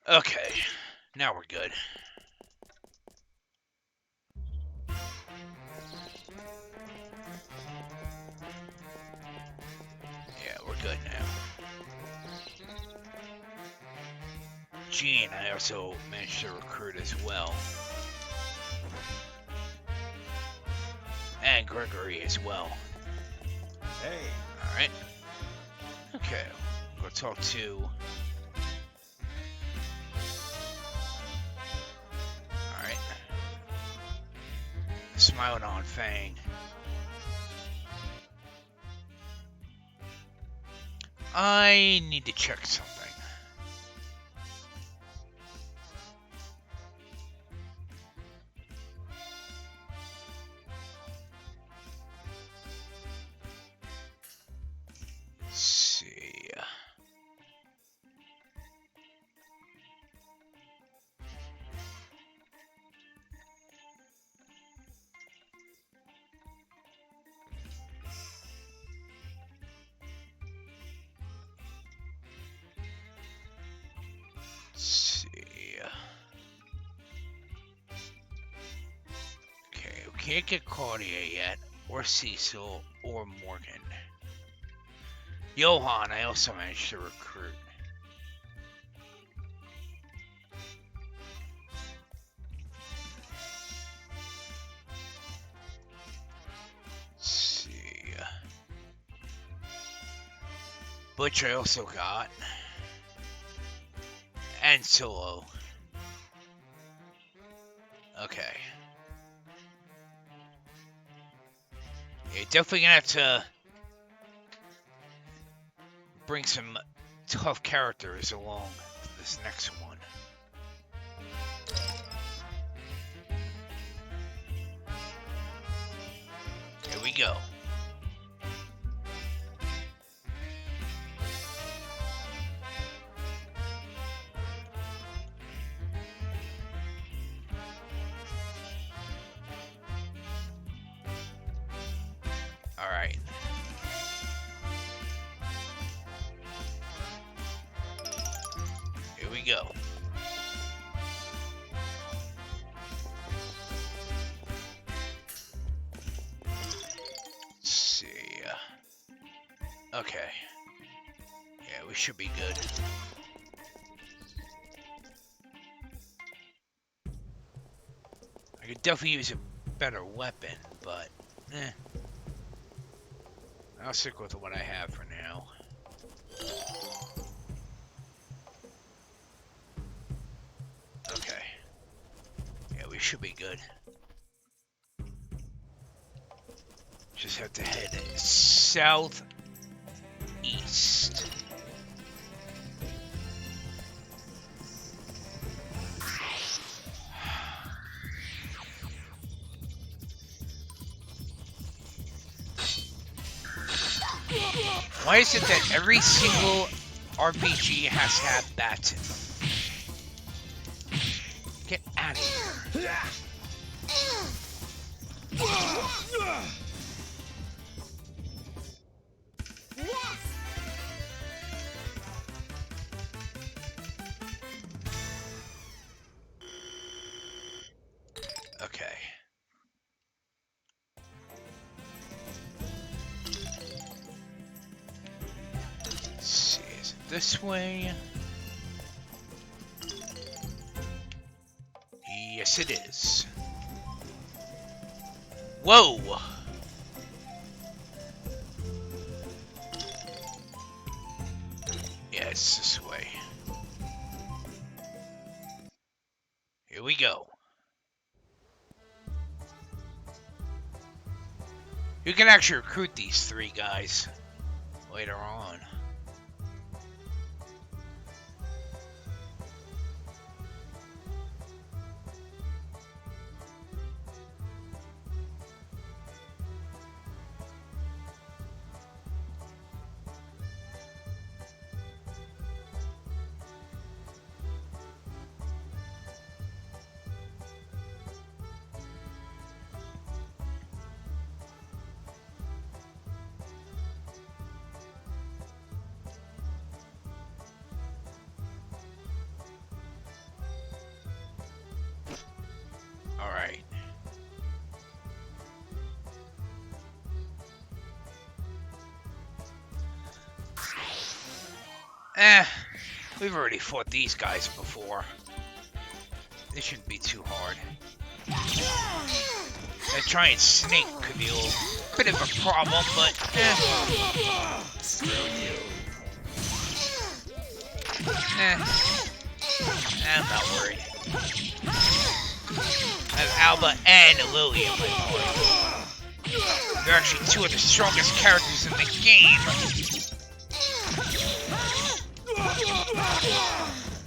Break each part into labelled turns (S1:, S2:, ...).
S1: Okay, now we're good. Yeah, we're good now. Gene, I also managed to recruit as well. And Gregory as well.
S2: Hey.
S1: Alright. Okay, we'll talk to... Alright. Smiling on Fang. I need to check something. Let's see. Let's see. Okay, we can't get Claudia yet, or Cecil, or Morgan. Johan, I also managed to recruit. Let's see. Butch I also got. And Solo. Okay. Yeah, definitely gonna have to bring some tough characters along to this next one. Here we go. Alright. Here we go. Let's see. Okay. Yeah, we should be good. I could definitely use a better weapon, but I'll stick with what I have for now. Okay. Yeah, we should be good. Just have to head southeast. Why is it that every single RPG has to have that? Get out of here. Okay. Let's see, is it this way? Yes, it is. Whoa! Yeah, it's this way. Here we go. You can actually recruit these three guys later on. We've already fought these guys before. This shouldn't be too hard. That giant snake could be a little bit of a problem, but
S2: Screw you.
S1: I'm not worried. I have Alba and Lily in my party. They're actually two of the strongest characters in the game.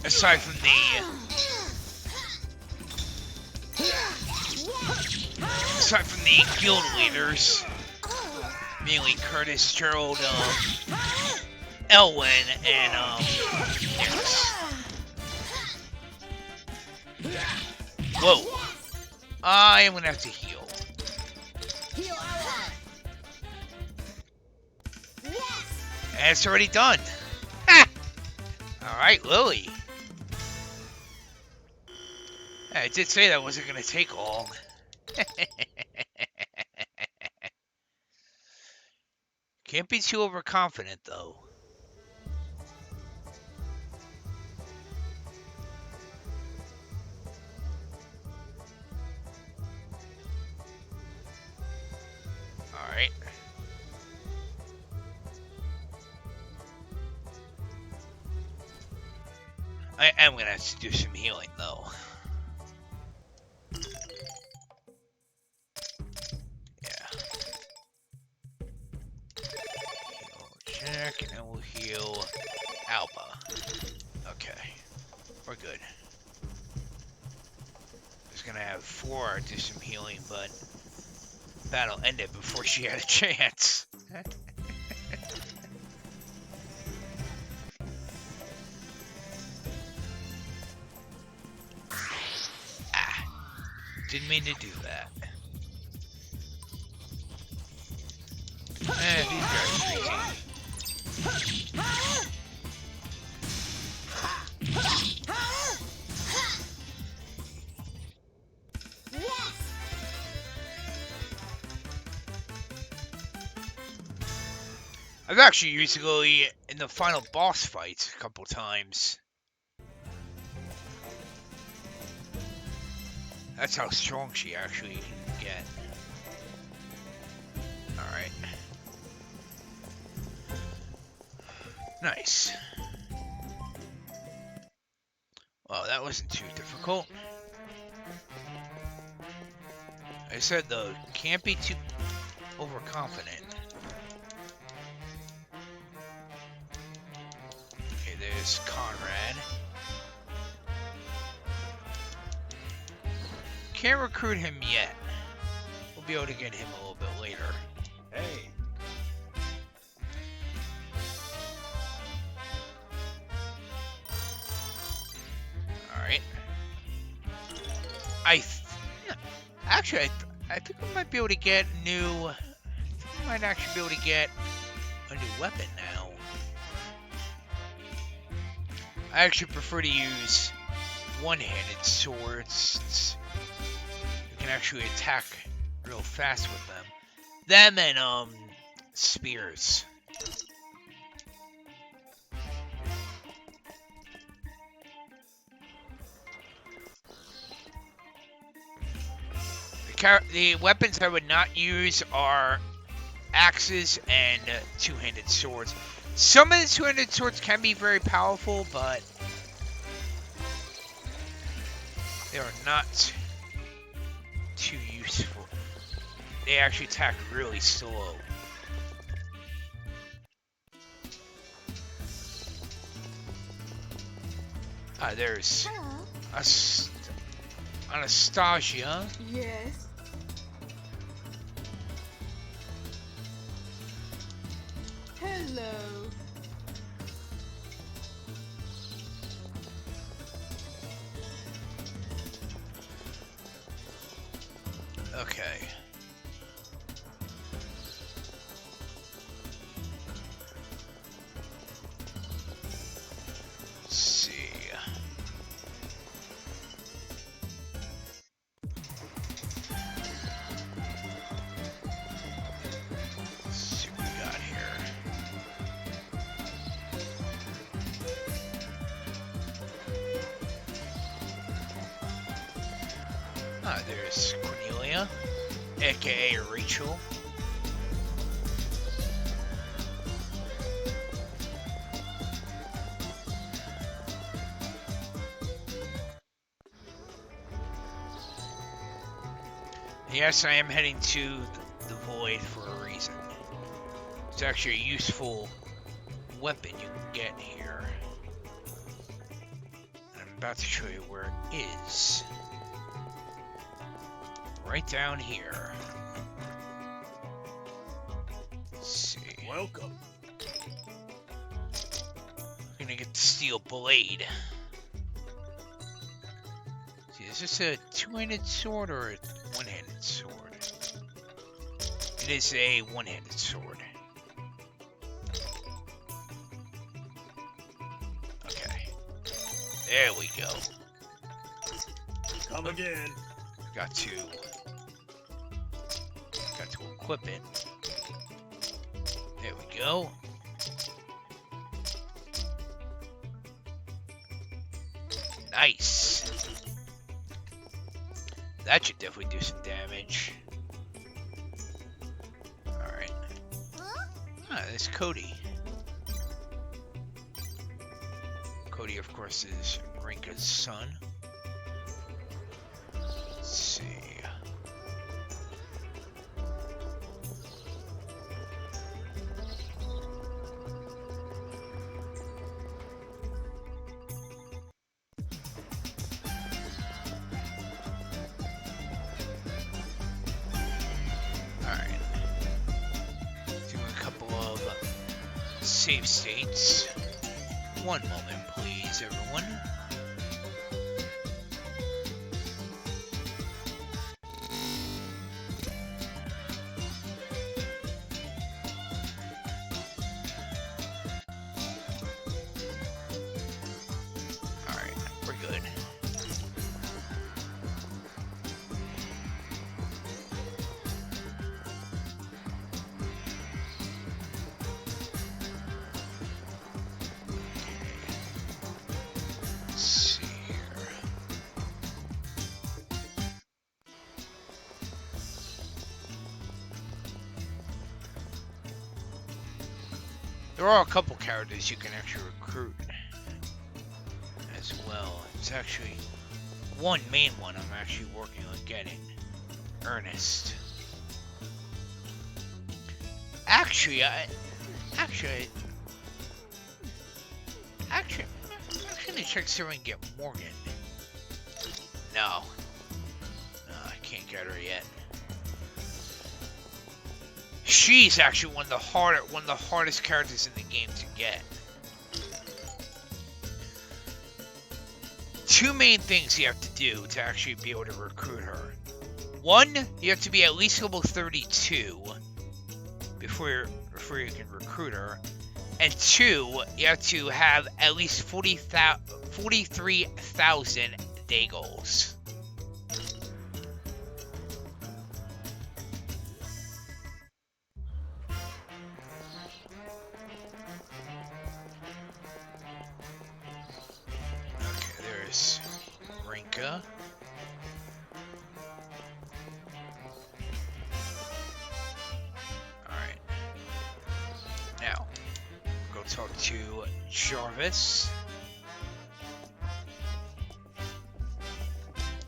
S1: Aside from the guild leaders, mainly Curtis, Gerald, Elwyn, and Nix. Whoa! I am gonna have to heal. And it's already done. Ha! Alright, Lily. I did say that wasn't gonna take long. Can't be too overconfident, though. Alright. I am gonna have to do some healing, though. Yeah. Heal Jack, and then we'll heal Alba. Okay. We're good. I was gonna have 4 do some healing, but battle ended before she had a chance. Didn't mean to do that. These guys are easy. I've actually used Lily in the final boss fights a couple times. That's how strong she actually can get. Alright. Nice. Well, that wasn't too difficult. I said, though, can't be too overconfident. Okay, there's Conrad. Can't recruit him yet. We'll be able to get him a little bit later.
S2: Hey.
S1: Alright. Actually, I think we might be able to get new... I think we might actually be able to get a new weapon now. I actually prefer to use one-handed swords. You can actually attack real fast with them. Them and, spears. The weapons I would not use are axes and two-handed swords. Some of the two-handed swords can be very powerful, but they are not too useful. They actually attack really slow. There's Anastasia.
S3: Yes. Hello.
S1: Okay. Let's see. Let's see what we got here. Ah, there's Cornelia, aka Rachel. Yes, I am heading to the Void for a reason. It's actually a useful weapon you can get here. I'm about to show you where it is. Right down here. Let's see.
S2: Welcome.
S1: I'm gonna get the steel blade. See, is this a two-handed sword or a one-handed sword? It is a one-handed sword. Okay. There we go.
S2: Come again.
S1: Got to equip it. There we go. Nice. That should definitely do some damage. Alright. Ah, there's Cody. Cody, of course, is Rinka's son. Let's see. Alright. Doing a couple of save states. One moment, please, everyone. Alright, we're good. Let's see here. There are a couple characters you can actually recruit as well. It's actually one main one I'm actually working on getting. Ernest. Actually, I'm gonna check see if I can get Morgan. No. No, I can't get her yet. She's actually one of the hardest characters in the game to get. Two main things you have to do to actually be able to recruit her. One, you have to be at least level 32 before you can recruit her. And two, you have to have at least 43,000 day goals. Okay, there's Rinka. Alright. Now, go talk to Jarvis.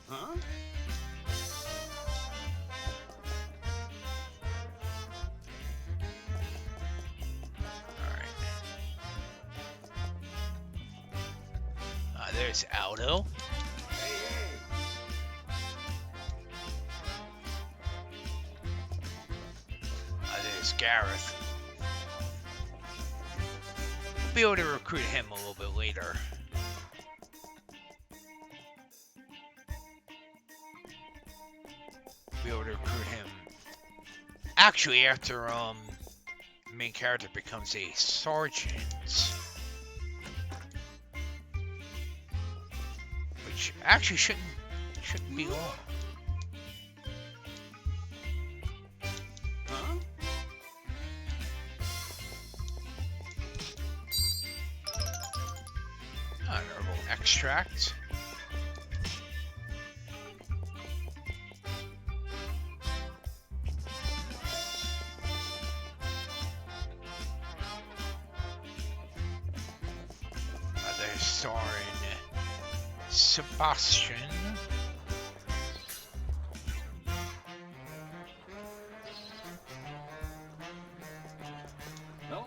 S2: Huh?
S1: Alright. There's Aldo.
S2: Hey, hey.
S1: There's Gareth. We'll be able to recruit him a little bit later. Be able to recruit him. Actually, after the main character becomes a sergeant, which actually shouldn't be long.
S2: Huh?
S1: Honorable extract. starring Sebastian.
S2: Hello.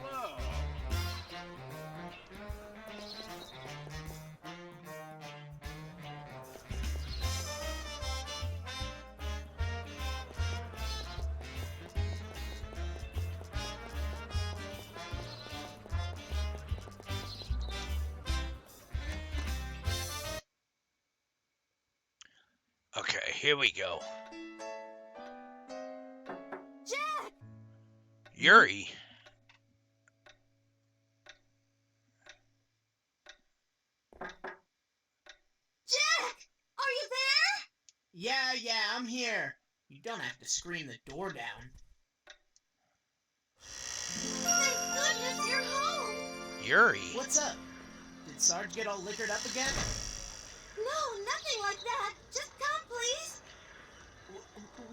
S1: Okay, here we go.
S3: Jack!
S1: Yuri.
S3: Jack! Are you there?
S4: Yeah, I'm here. You don't have to scream the door down.
S3: Thank goodness you're home!
S1: Yuri.
S4: What's up? Did Sarge get all liquored up again?
S3: No, nothing like that. Just come, please.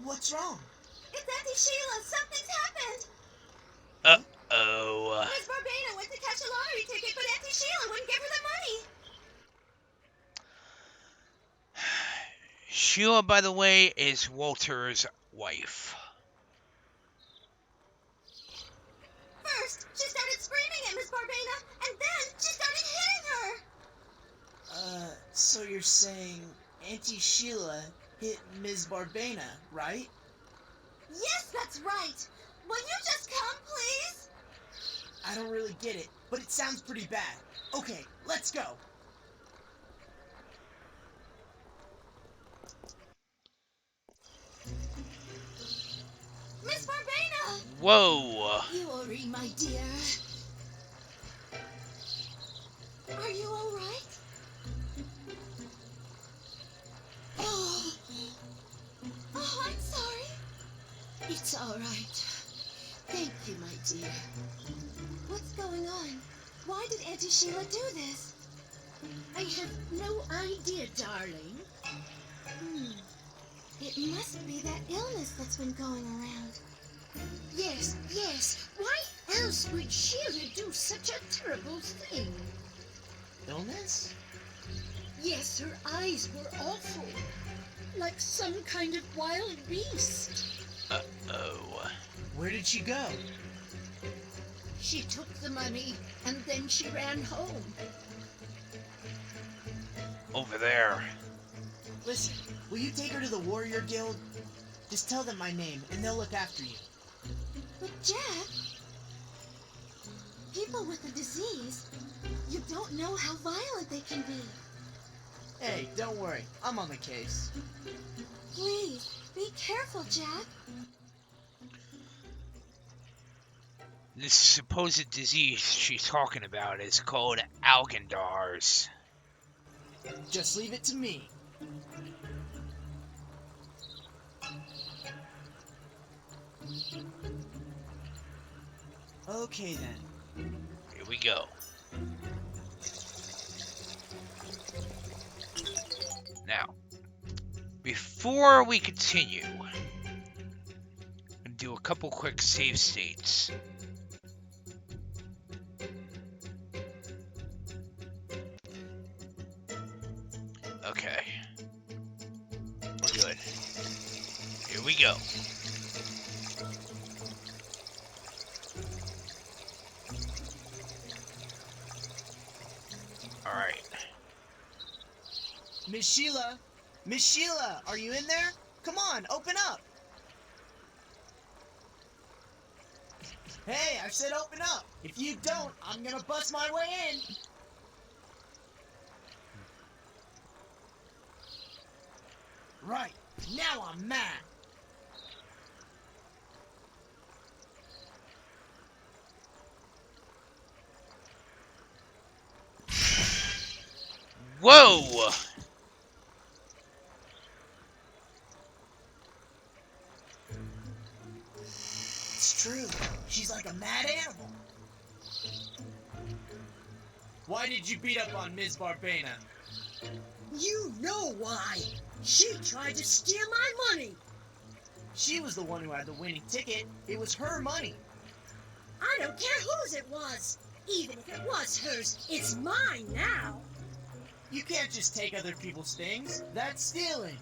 S4: What's wrong?
S3: It's Auntie Sheila. Something's happened.
S1: Uh-oh.
S3: Miss Barbena went to cash a lottery ticket, but Auntie Sheila wouldn't give her the money.
S1: Sheila, by the way, is Walter's wife.
S3: First, she started screaming at Miss Barbena, and then she started hitting her.
S4: So you're saying Auntie Sheila hit Ms. Barbena, right?
S3: Yes, that's right. Will you just come, please?
S4: I don't really get it, but it sounds pretty bad. Okay, let's go.
S3: Miss Barbena!
S1: Whoa.
S3: Yuri, my dear. Are you all right? Oh. Oh, I'm sorry. It's all right. Thank you, my dear. What's going on? Why did Auntie Sheila do this? I have no idea, darling. It must be that illness that's been going around.
S5: Yes. Why else would Sheila do such a terrible thing?
S4: Illness?
S5: Yes, her eyes were awful. Like some kind of wild beast.
S1: Uh-oh.
S4: Where did she go?
S5: She took the money and then she ran home.
S1: Over there.
S4: Listen, will you take her to the Warrior Guild? Just tell them my name and they'll look after you.
S3: But Jack, people with the disease, you don't know how violent they can be.
S4: Hey, don't worry. I'm on the case.
S3: Please, be careful, Jack.
S1: This supposed disease she's talking about is called Algendars.
S4: Just leave it to me. Okay then.
S1: Here we go. Now, before we continue, I'm gonna do a couple quick save states. Okay. We're good. Here we go. Alright.
S4: Miss Sheila! Miss Sheila, are you in there? Come on, open up! Hey, I said open up! If you don't, I'm gonna bust my way in! Right, now I'm mad!
S1: Whoa!
S4: It's true, she's like a mad animal. Why did you beat up on Ms. Barbena?
S5: You know why. She tried to steal my money.
S4: She was the one who had the winning ticket. It was her money.
S5: I don't care whose it was. Even if it was hers, it's mine now.
S4: You can't just take other people's things. That's stealing.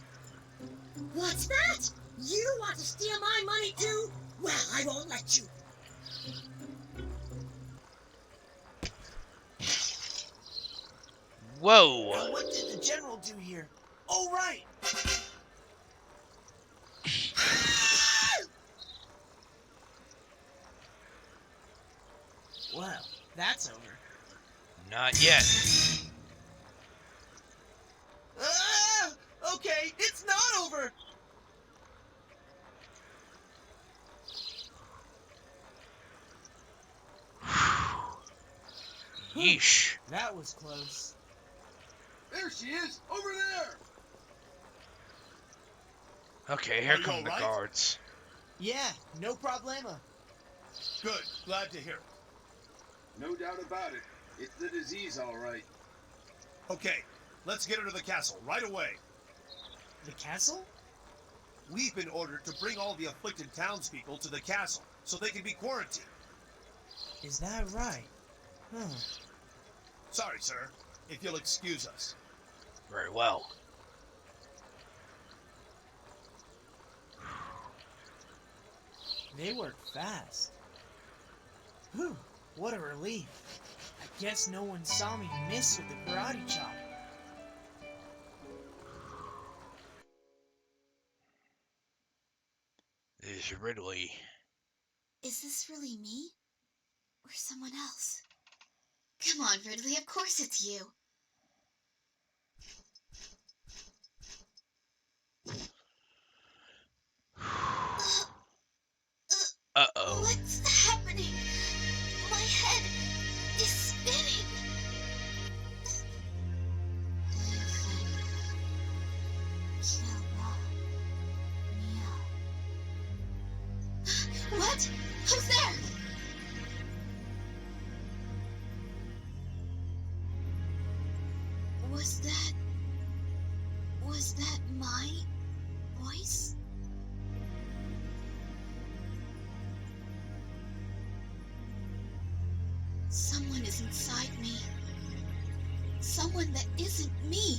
S5: What's that? You want to steal my money too? Well, I won't let you.
S1: Whoa!
S4: Now, what did the General do here? Oh, right! Well, that's over.
S1: Not yet.
S4: Ah! Okay, it's not over!
S1: Yeesh.
S4: That was close.
S2: There she is, over there.
S1: Okay, here
S2: Are you
S1: come
S2: all
S1: the
S2: right?
S1: guards.
S4: Yeah, no problema.
S2: Good, glad to hear it.
S6: No doubt about it. It's the disease, all right.
S2: Okay, let's get her to the castle right away.
S4: The castle?
S2: We've been ordered to bring all the afflicted townspeople to the castle so they can be quarantined.
S4: Is that right? Huh.
S2: Sorry, sir, if you'll excuse us.
S1: Very well.
S4: They work fast. Whew, what a relief. I guess no one saw me miss with the karate chop.
S1: There's Ridley.
S3: Is this really me? Or someone else? Come on, Ridley, of course it's you.
S1: Uh-oh.
S3: What's happening? My head is spinning. What? Who's there? Was that my voice? Someone is inside me. Someone that isn't me.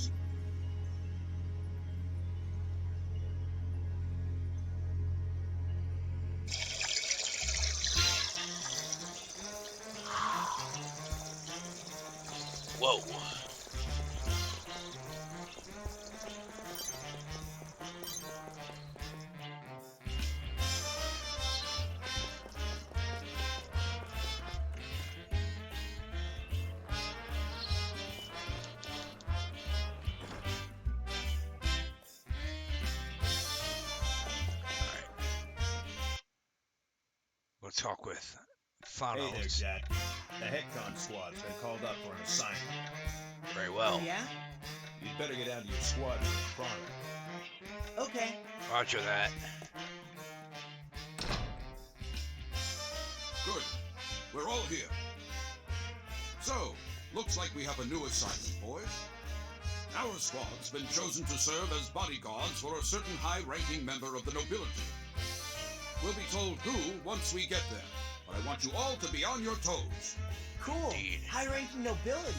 S1: Whoa. We'll talk with
S2: Hey there,
S1: Thanos.
S2: Jack. The Hecton squad's been called up for an assignment.
S1: Very well.
S4: Oh, yeah?
S2: You'd better get down to your squadron in Prana.
S4: Okay.
S1: Roger that.
S7: Good. We're all here. So, looks like we have a new assignment, boys. Our squad's been chosen to serve as bodyguards for a certain high-ranking member of the nobility. We'll be told who once we get there, but I want you all to be on your toes.
S4: Cool.
S1: Indeed.
S4: High-ranking nobility.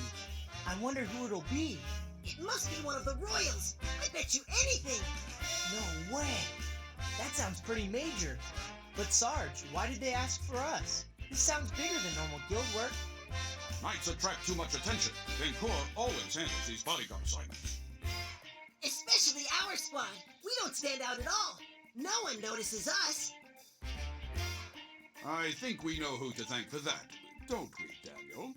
S4: I wonder who it'll be.
S5: It must be one of the royals. I bet you anything.
S4: No way. That sounds pretty major. But Sarge, why did they ask for us? This sounds bigger than normal guild work.
S7: Knights attract too much attention. Vancourt always handles these bodyguard assignments.
S5: Especially our squad. We don't stand out at all. No one notices us.
S7: I think we know who to thank for that, don't we, Daniel?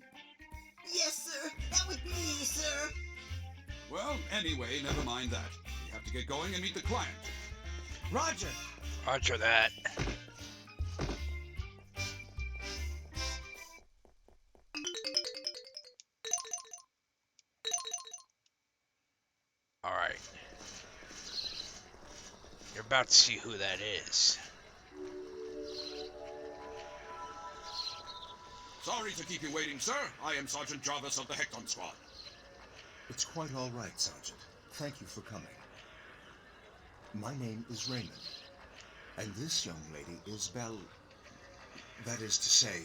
S5: Yes, sir. That would be me, sir.
S7: Well, anyway, never mind that. We have to get going and meet the client.
S4: Roger.
S1: Roger that. Alright. You're about to see who that is.
S7: Sorry to keep you waiting, sir. I am Sergeant Jarvis of the Hecton Squad.
S8: It's quite all right, Sergeant. Thank you for coming. My name is Raymond, and this young lady is Belle. That is to say,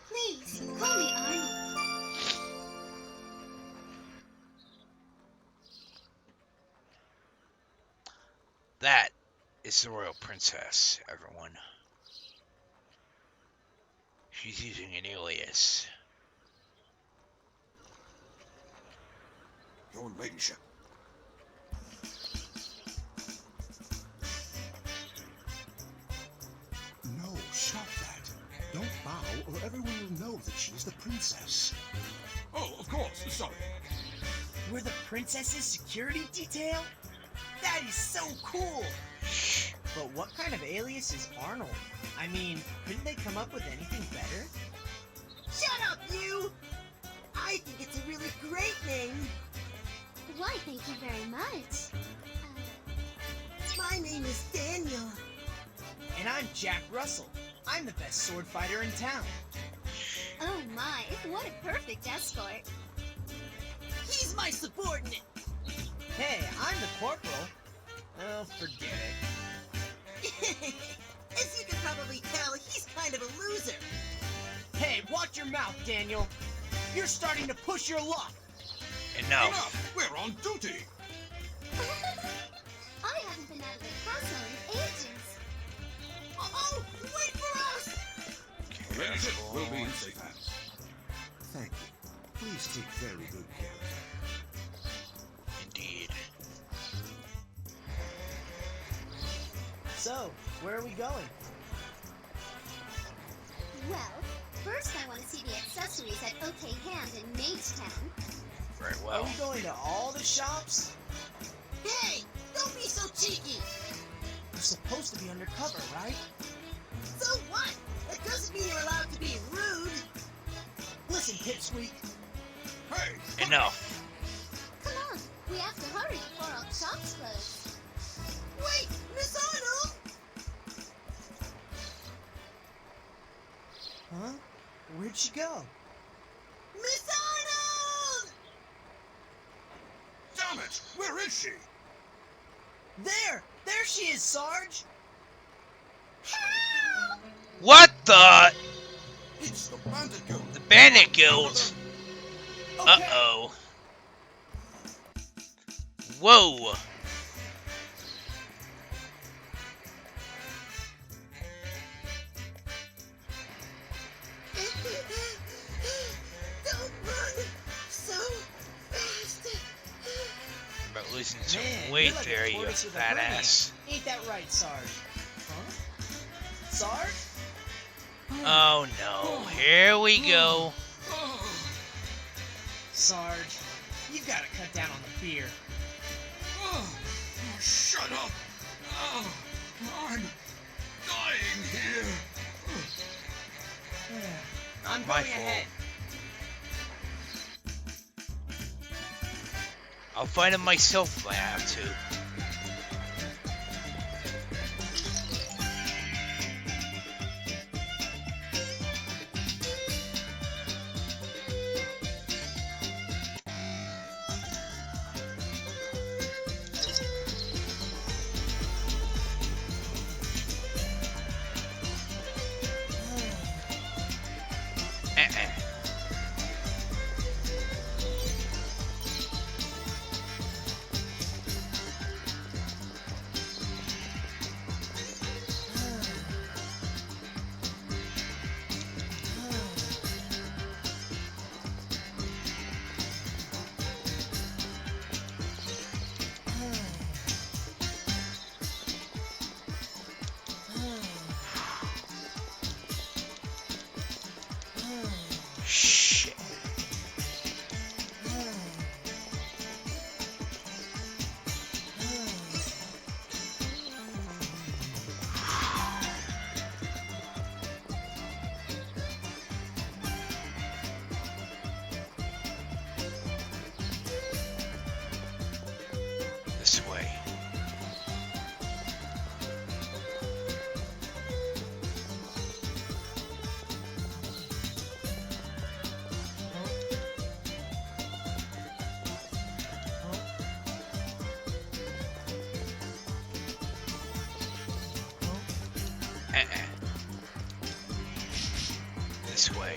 S3: Please, call me Arnold.
S1: That is the royal princess, everyone. She's using an alias.
S7: Your ladyship.
S8: No, stop that. Don't bow, or everyone will know that she's the princess.
S7: Oh, of course. Sorry.
S4: We're the princess's security detail? That is so cool! But what kind of alias is Arnold? I mean, couldn't they come up with anything better?
S3: Shut up, you! I think it's a really great name.
S9: Why, thank you very much.
S3: My name is Daniel.
S4: And I'm Jack Russell. I'm the best sword fighter in town.
S9: Oh my, what a perfect escort.
S3: He's my subordinate.
S4: Hey, I'm the corporal. Oh, forget it.
S3: As you can probably tell, he's kind of a loser.
S4: Hey, watch your mouth, Daniel. You're starting to push your luck.
S1: Enough.
S7: Enough! We're on duty!
S9: I haven't been out of the castle in ages.
S3: Oh, wait for us!
S7: The ladyship will be in safe hands.
S8: Thank you. Please take very good care of her.
S1: Indeed.
S4: So, where are we going?
S9: Well, first I want to see the accessories at OK Hand in Magetown.
S1: Very
S4: Are
S1: well.
S4: we going to all the shops?
S3: Hey, don't be so cheeky.
S4: We're supposed to be undercover, right?
S3: So what? That doesn't mean you're allowed to be rude.
S4: Listen, Pipsqueak.
S7: Hey!
S1: Enough.
S9: Come on, we have to hurry before all the shops close.
S3: Wait, Miss Arnold!
S4: Huh? Where'd she go?
S3: Miss Arnold!
S7: Damn it! Where is she?
S4: There! There she is, Sarge!
S1: What the?
S7: It's the Bandit Guild.
S1: The Bandit Guild.
S4: Okay.
S1: Uh-oh. Whoa.
S3: Don't run so fast.
S1: About losing some
S4: Man,
S1: weight
S4: you're like a
S1: there, you
S4: tortoise with a
S1: fat
S4: hernia.
S1: ass.
S4: Ain't that right, Sarge? Huh? Sarge?
S1: Oh no. Here we go.
S4: Sarge, you've got to cut down on the beer.
S7: Oh, shut up! Oh, I'm dying here.
S4: I'm
S1: My
S4: going
S1: fault.
S4: ahead.
S1: I'll find him myself if I have to. Shit. This way. This way.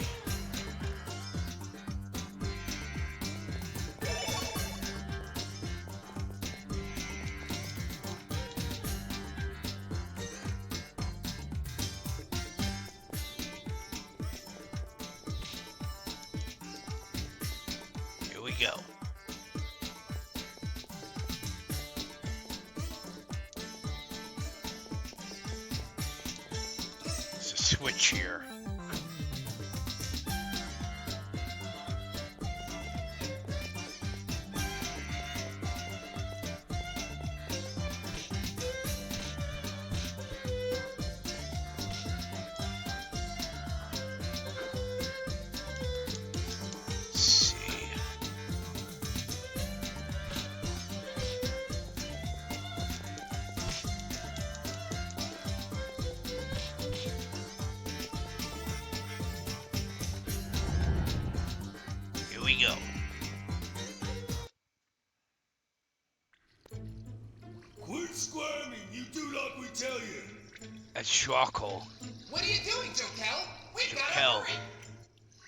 S1: we go. There's a switch here. We go.
S2: Quit squirming, you do like we tell you.
S1: That's Shawko.
S4: What are you doing, Jokel? We've got to
S1: Jokel.
S4: hurry.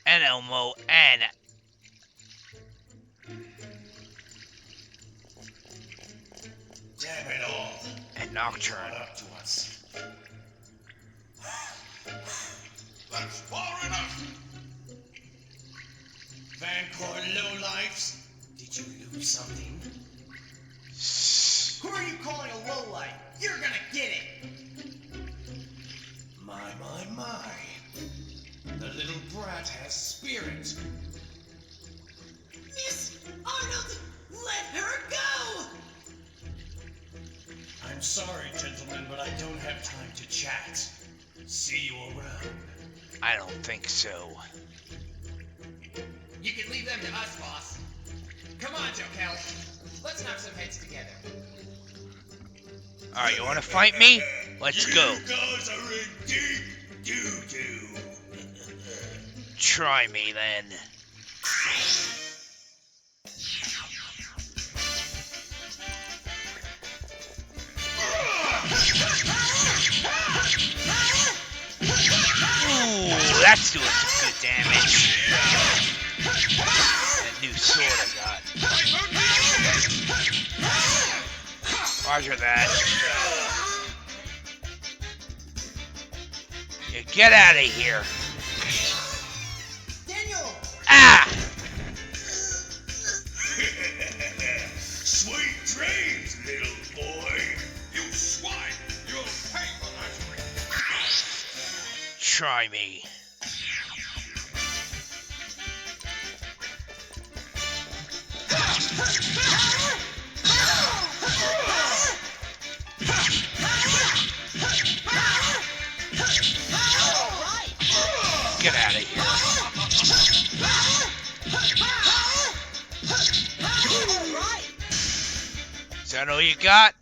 S1: And Elmo and
S2: Damn it all.
S1: Nocturne.
S2: Up to us.
S7: That's far enough!
S2: Vancourt lowlifes. Did you lose something?
S4: Who are you calling a lowlight? You're gonna get it.
S2: My. The little brat has spirit.
S4: Miss Arnold, let her go!
S2: I'm sorry, gentlemen, but I don't have time to chat. See you around.
S1: I don't think so.
S4: You can leave them to us, boss. Come on, Jokel. Let's knock some heads together.
S1: Alright, you wanna fight me? Let's go.
S2: You guys are in deep doo-doo.
S1: Try me then. Ooh, that's doing some good damage. That new sword I got. Roger that. Yeah, get out of here.
S4: Daniel!
S1: Ah!
S2: Sweet dreams, little boy.
S7: You swine! You'll pay for that!
S1: Try me. Get out of here. Is that all you got?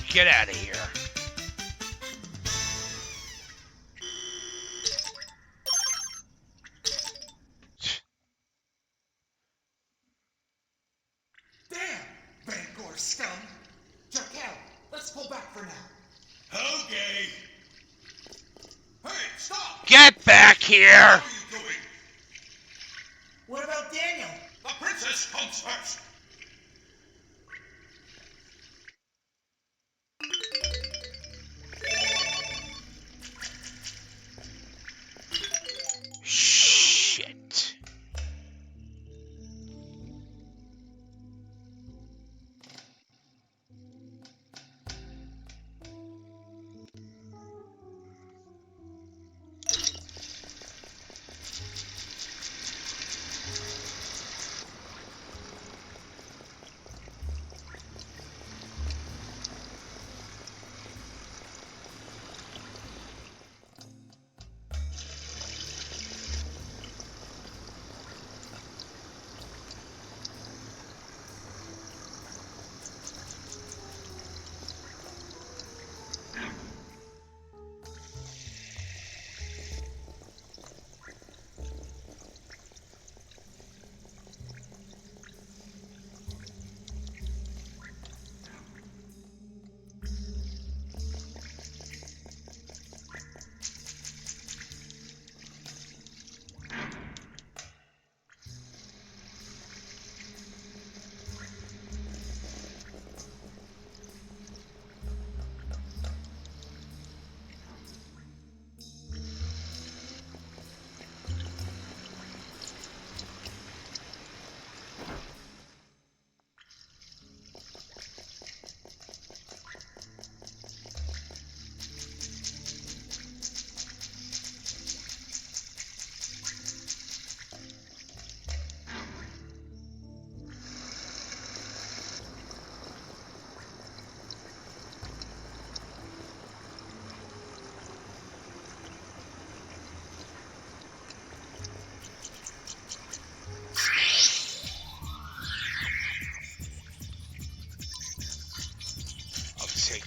S1: Get out of here.
S2: Damn, Vancourt scum.
S4: Jokel, let's pull back for now.
S2: Okay.
S7: Hey, stop!
S1: Get back here!
S7: What are you doing?
S4: What about Daniel?
S7: The princess comes first!
S1: Shit.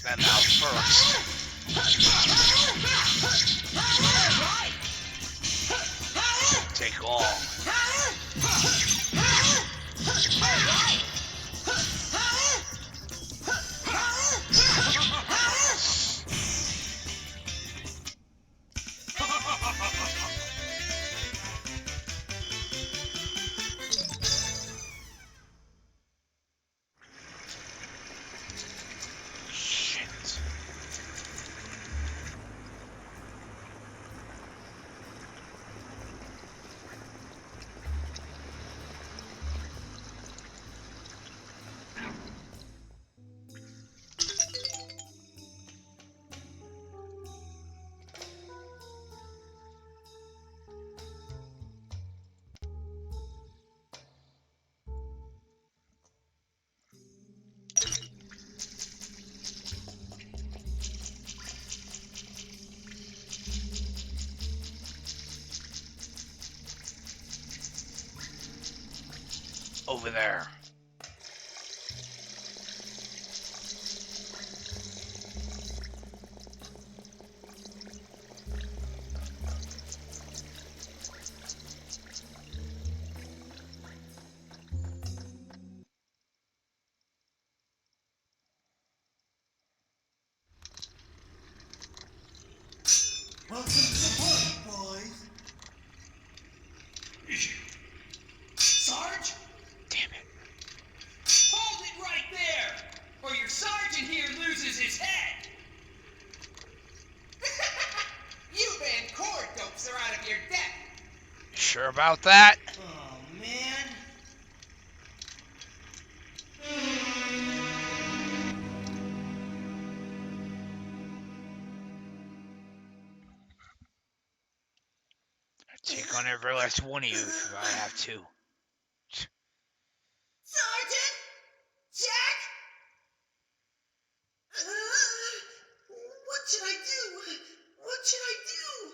S1: them out first. Take all. Shit. Over there.
S2: Welcome to the party, boys.
S10: Sarge?
S1: Damn it.
S10: Hold it right there, or your sergeant here loses his head. You Van Cord dopes are out of your depth.
S1: Sure about that?
S4: Oh, man.
S1: I'd take on every last one of you if I have to.
S3: Sergeant? Jack? What should I do? What should I do?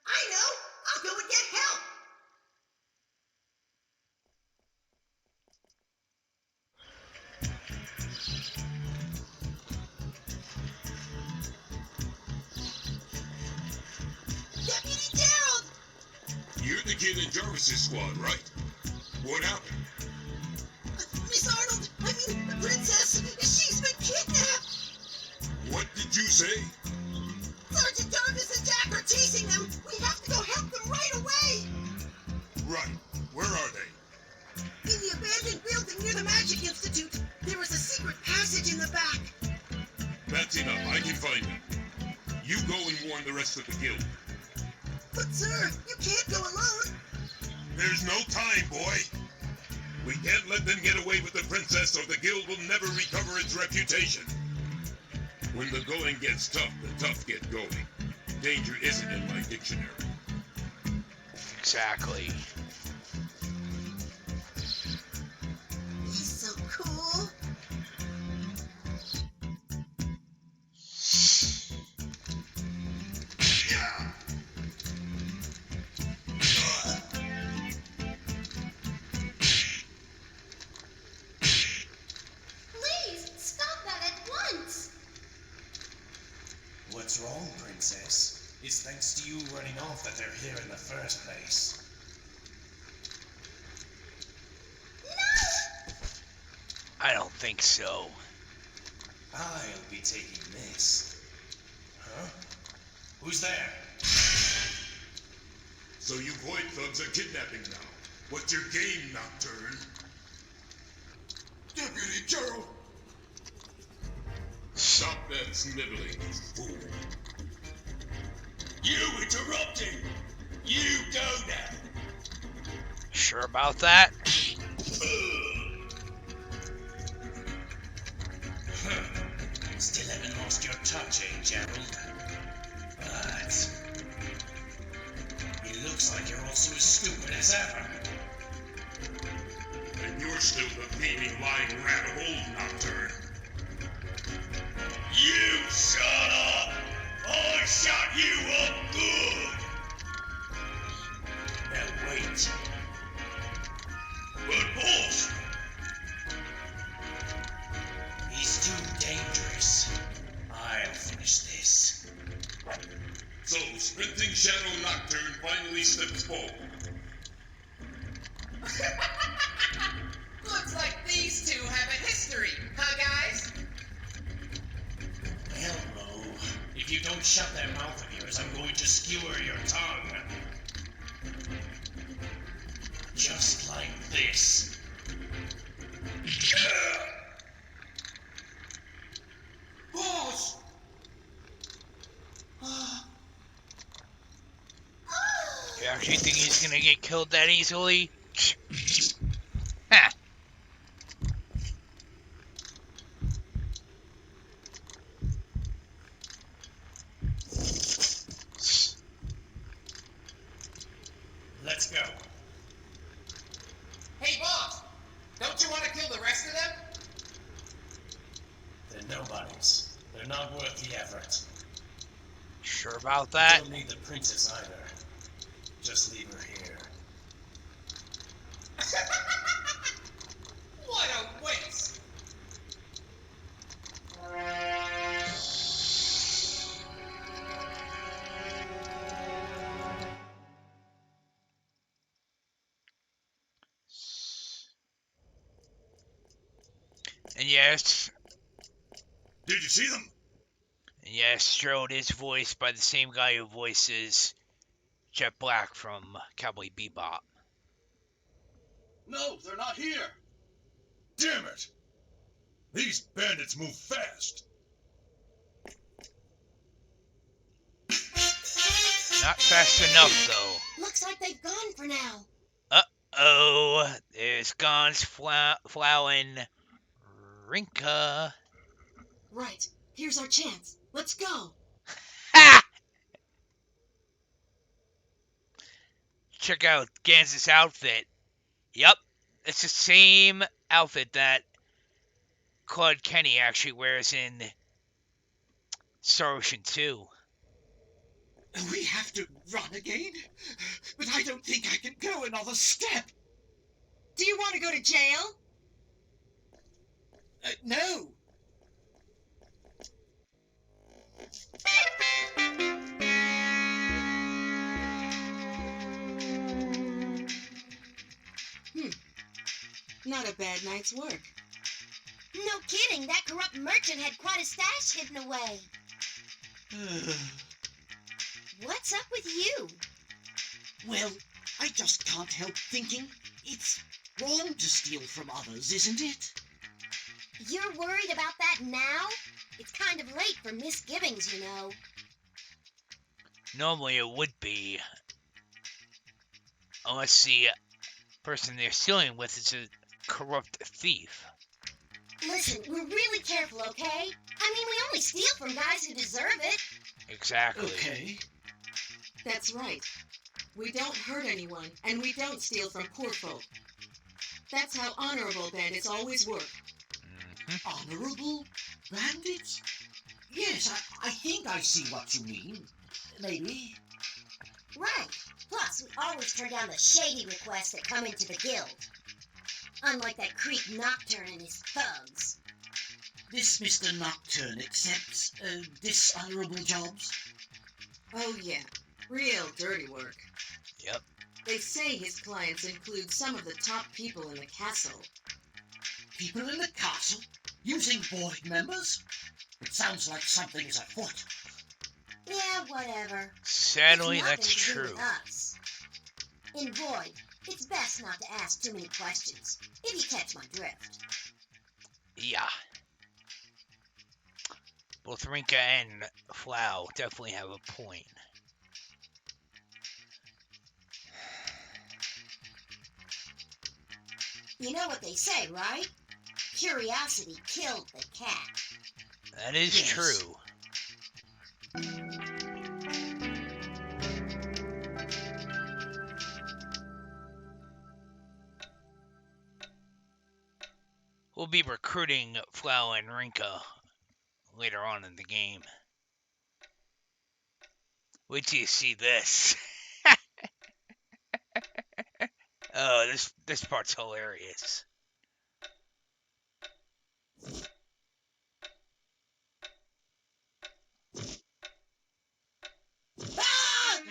S3: I know. I'll go and get help. Deputy Gerald!
S7: You're the kid in Jarvis's squad, right? What happened?
S3: Miss Arnold, I mean, the princess, she's been kidnapped.
S7: What did you say?
S3: Sergeant Jarvis and Jack are chasing them. We have to go help them right away.
S7: Right. Where are they?
S3: In the abandoned building near the Magic Institute, there is a secret passage in the back.
S7: That's enough. I can find them. You go and warn the rest of the guild.
S3: But sir, you can't go alone.
S7: There's no time, boy. We can't let them get away with the princess or the guild will never recover its reputation. When the going gets tough, the tough get going. Danger isn't in my dictionary.
S1: Exactly.
S3: He's so cool.
S9: Please, stop that at once!
S2: What's wrong, Princess? It's thanks to you running off that they're here in the first place.
S1: I don't think so.
S2: I'll be taking this. Huh? Who's there?
S7: So you void thugs are kidnapping now. What's your game, Nocturne? Deputy Gerald! Stop that sniveling, you fool.
S10: You interrupting! You go now!
S1: Sure about that?
S2: Still haven't lost your touch, eh, Gerald? But it looks like you're also as stupid as ever.
S7: And you're still the thieving, lying rat of old, Nocturne.
S10: You shut up! I shut you up good!
S2: Now wait.
S10: But boss,
S11: finally stepped forward.
S10: Looks like these two have a history, huh, guys?
S11: Hello. If you don't shut that mouth of yours, I'm going to skewer your tongue. Just like this.
S2: Boss!
S1: You actually think he's gonna get killed that easily? Ha!
S11: Let's go.
S10: Hey, boss! Don't you want to kill the rest of them?
S11: They're nobodies. They're not worth the effort.
S1: Sure about that?
S11: Don't need the princess either. Just leave her here.
S10: What a waste!
S1: And yes,
S11: Did you see them?
S1: Gerald is voiced by the same guy who voices Jet Black from Cowboy Bebop.
S7: No, they're not here. Damn it! These bandits move fast.
S1: Not fast enough, though.
S3: Looks like they've gone for now.
S1: Uh-oh, there's Gons, Flow, and Rinka.
S3: Right. Here's our chance. Let's go.
S1: Ha! Check out Gans's outfit. Yup, it's the same outfit that Claude Kenny actually wears in Star Ocean 2.
S12: We have to run again? But I don't think I can go another step.
S3: Do you want to go to jail?
S12: No.
S3: Not a bad night's work.
S9: No kidding, that corrupt merchant had quite a stash hidden away. What's up with you?
S12: Well, I just can't help thinking it's wrong to steal from others, isn't it?
S9: You're worried about that now? It's kind of late for misgivings, you know.
S1: Normally it would be, unless the person they're stealing with is a corrupt thief.
S9: Listen, we're really careful, okay? I mean, we only steal from guys who deserve it.
S1: Exactly.
S12: Okay.
S3: That's right. We don't hurt anyone, and we don't steal from poor folk. That's how honorable bandits always work.
S12: Honorable bandits? Yes, I think I see what you mean. Maybe.
S9: Right. Plus, we always turn down the shady requests that come into the guild. Unlike that creep Nocturne and his thugs.
S12: This Mr. Nocturne accepts dishonorable jobs?
S3: Oh yeah, real dirty work.
S1: Yep.
S3: They say his clients include some of the top people in the castle.
S12: People in the castle? Using board members? It sounds like something is afoot.
S9: Yeah, whatever.
S1: Sadly,
S9: It's nothing
S1: that's
S9: to do
S1: true.
S9: with us. In Void, it's best not to ask too many questions, if you catch my drift.
S1: Yeah. Both Rinka and Flow definitely have a point.
S9: You know what they say, right? Curiosity killed the cat.
S1: That is
S12: Yes.
S1: true. We'll be recruiting Flow and Rinka later on in the game. Wait till you see this. Oh, this part's hilarious.
S12: Ah!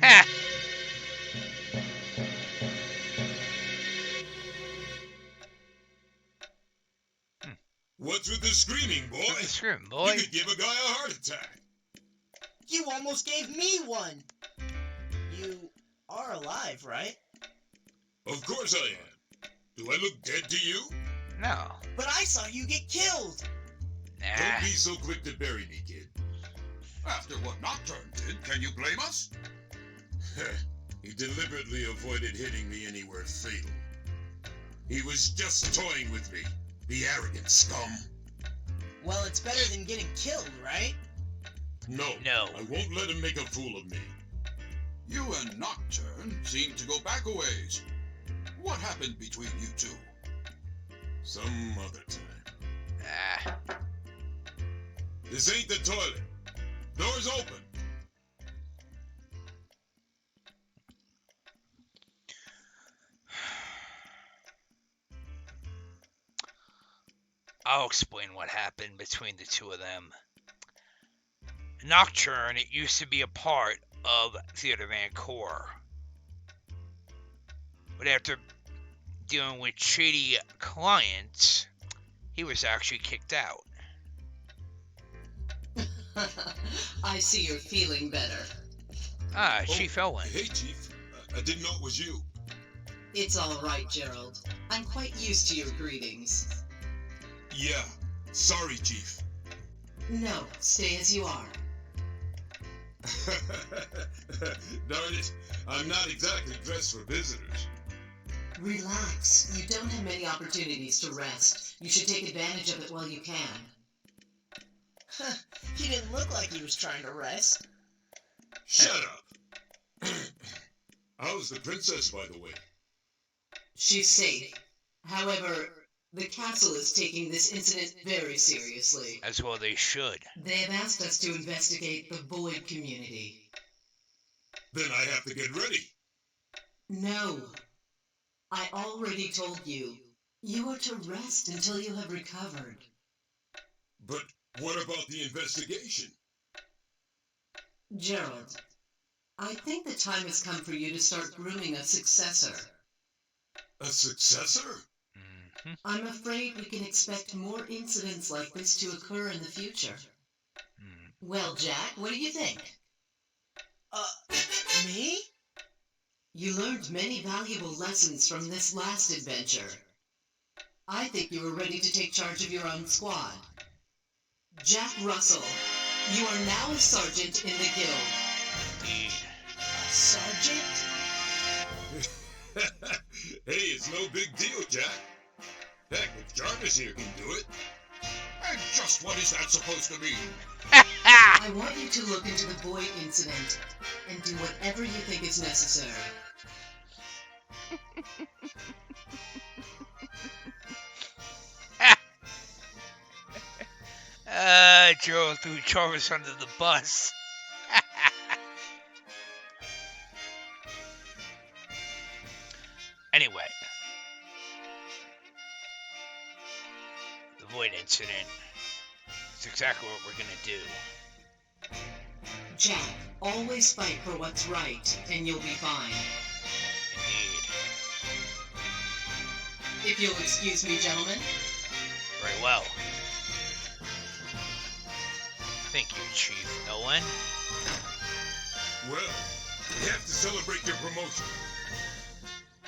S1: Ha!
S13: What's with the screaming, boy?
S1: What's the screaming, boy?
S13: You could give a guy a heart attack.
S4: You almost gave me one. You are alive, right?
S13: Of course I am. Do I look dead to you?
S1: No.
S4: But I saw you get killed.
S1: Nah.
S13: Don't be so quick to bury me, kid.
S7: After what Nocturne did, can you blame us?
S13: He deliberately avoided hitting me anywhere fatal. He was just toying with me, the arrogant scum.
S4: Well, it's better than getting killed, right?
S13: No, I won't let him make a fool of me.
S7: You and Nocturne seem to go back a ways. What happened between you two?
S13: Some other time.
S1: Ah.
S13: This ain't the toilet. Door's open.
S1: I'll explain what happened between the two of them. Nocturne, it used to be a part of Theater Van Core. But after dealing with shady clients, he was actually kicked out.
S14: I see you're feeling better.
S1: Ah, Chief Owen.
S13: Hey, Chief. I didn't know it was you.
S14: It's all right, Gerald. I'm quite used to your greetings.
S13: Yeah. Sorry, Chief.
S14: No, stay as you are.
S13: Darn it. I'm not exactly dressed for visitors.
S14: Relax. You don't have many opportunities to rest. You should take advantage of it while you can.
S4: He didn't look like he was trying to rest.
S13: Shut up. How's the princess, by the way?
S14: She's safe. However, the castle is taking this incident very seriously.
S1: As well they should.
S14: They have asked us to investigate the Void community.
S13: Then I have to get ready.
S14: No. I already told you. You are to rest until you have recovered.
S13: But what about the investigation?
S14: Gerald, I think the time has come for you to start grooming a successor.
S13: A successor?
S14: I'm afraid we can expect more incidents like this to occur in the future. Well, Jack, what do you think?
S4: Me?
S14: You learned many valuable lessons from this last adventure. I think you are ready to take charge of your own squad. Jack Russell, you are now a sergeant in the guild.
S1: Indeed.
S4: A sergeant?
S13: Hey, it's no big deal, Jack. Heck, if Jarvis here can do it.
S7: And just what is that supposed to mean?
S14: I want you to look into the Void incident and do whatever you think is necessary.
S1: Gerald threw Jarvis under the bus. Anyway. The Void incident. It's exactly what we're gonna do.
S14: Jack, always fight for what's right, and you'll be fine.
S1: Indeed.
S14: If you'll excuse me, gentlemen.
S1: Very well. Thank you, Chief Owen.
S13: Well, we have to celebrate your promotion.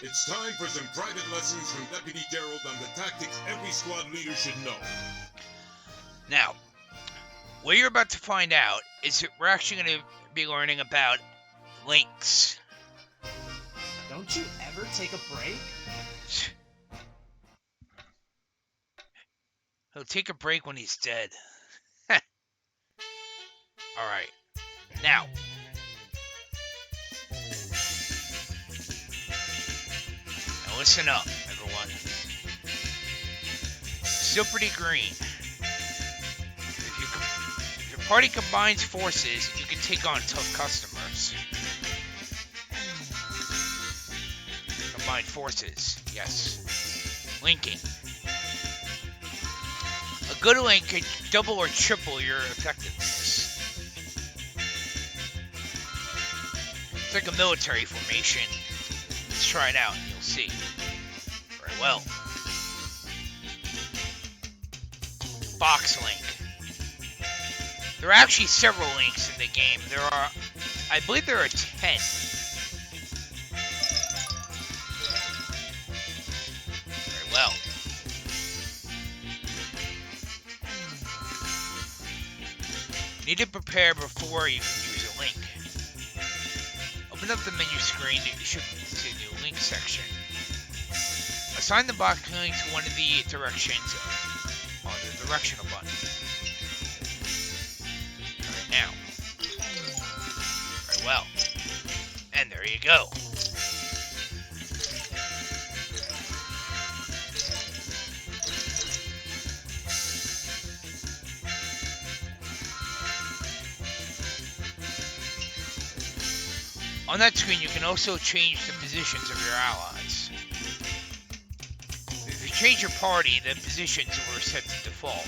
S13: It's time for some private lessons from Deputy Gerald on the tactics every squad leader should know.
S1: Now, what you're about to find out is that we're actually going to be learning about links.
S4: Don't you ever take a break?
S1: He'll take a break when he's dead. Alright. Now. Now listen up, everyone. Still pretty green. If your party combines forces, you can take on tough customers. Combined forces, yes. Linking. A good link can double or triple your effectiveness. It's like a military formation. Let's try it out and you'll see. Very well. box link. There are actually several links in the game. I believe there are 10. Very well. Need to prepare before you can use a link. Open up the menu screen. You should see the link section. Assign the box link to one of the directions on the directional button. Right now. Very well. And there you go. On that screen, you can also change the positions of your allies. If you change your party, the positions were set to default.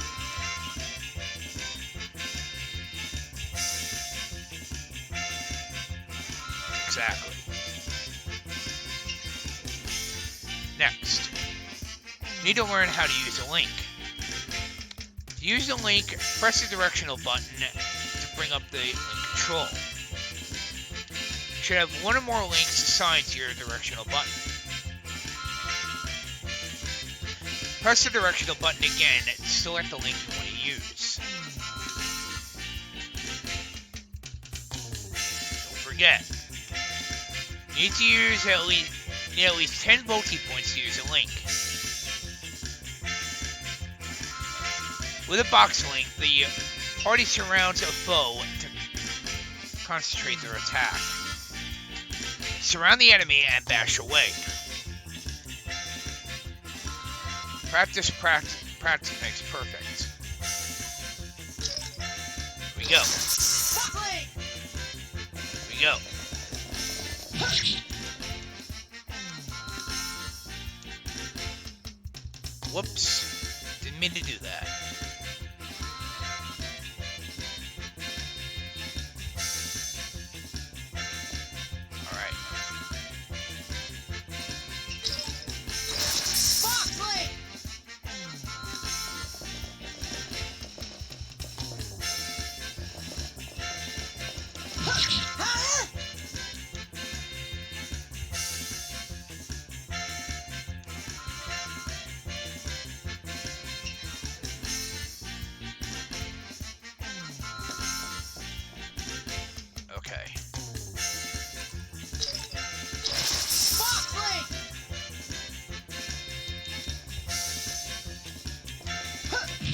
S1: Exactly. Next, you need to learn how to use a link. To use the link, press the directional button to bring up the link control. You should have one or more links assigned to your directional button. Press the directional button again and select the link you want to use. Don't forget, you need to use at least 10 multi points to use a link. With a box link, the party surrounds a foe to concentrate their attack. Surround the enemy and bash away. Practice makes perfect. Here we go. Here we go. Whoops. Didn't mean to do that.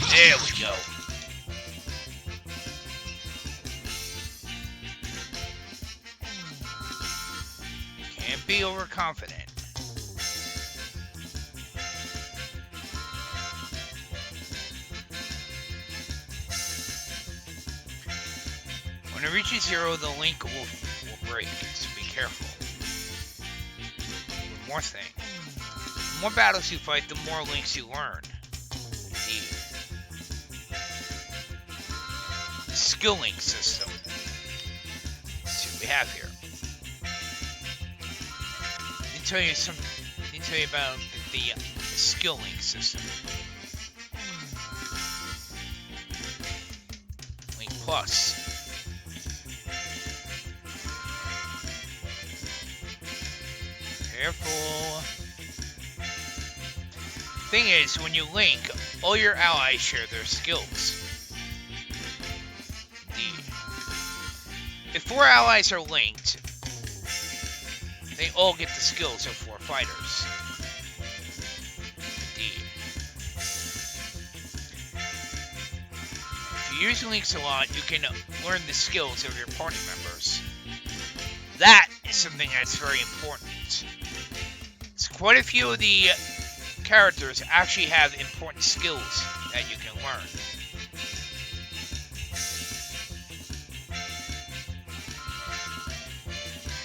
S1: There we go. Can't be overconfident. When it reaches 0, the link will break, so be careful. One more thing. The more battles you fight, the more links you learn. Indeed. Skill link system. Let's see what we have here. Let me tell you about the skill link system. Link Plus. Careful. Thing is, when you link, all your allies share their skills. Indeed. If 4 allies are linked, they all get the skills of 4 fighters. Indeed. If you use links a lot, you can learn the skills of your party members. That is something that's very important. So quite a few of the characters actually have important skills that you can learn.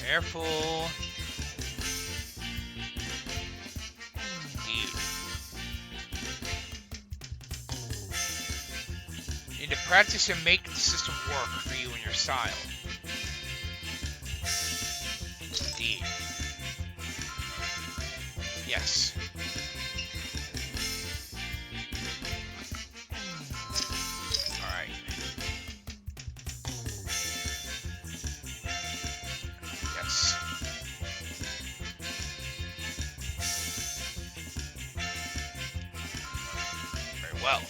S1: Careful. Indeed. You need to practice and make the system work for you and your style. Indeed. Yes. well.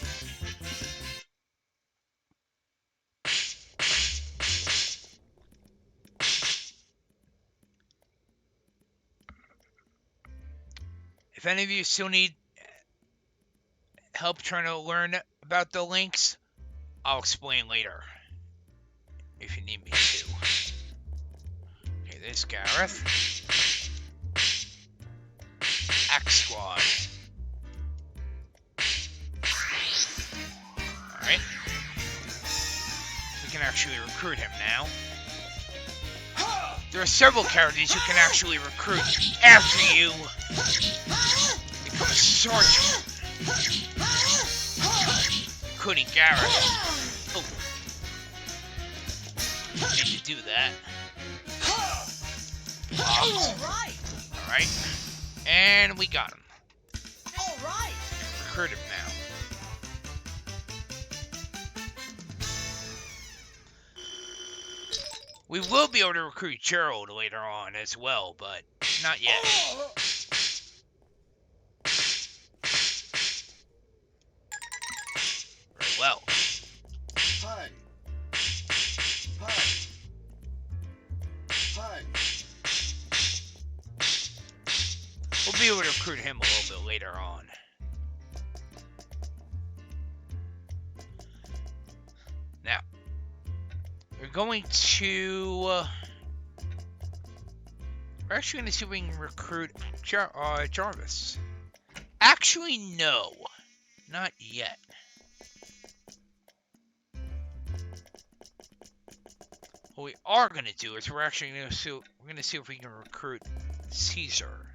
S1: If any of you still need help trying to learn about the links, I'll explain later. If you need me to. Okay, there's Gareth. Axe Squad. Alright. We can actually recruit him now. There are several characters you can actually recruit after you become a sergeant. Including Gareth. Oh. Need to do that. Alright. And we got him.
S4: Alright.
S1: Recruit him now. We will be able to recruit Gerald later on as well, but not yet. Very well.
S8: Hi. Hi. Hi.
S1: We'll be able to recruit him a little bit later on. Now, we're going to... we're actually going to see if we can recruit Jarvis. Actually, no. Not yet. What we are going to do is we're actually going to see if we can recruit Caesar.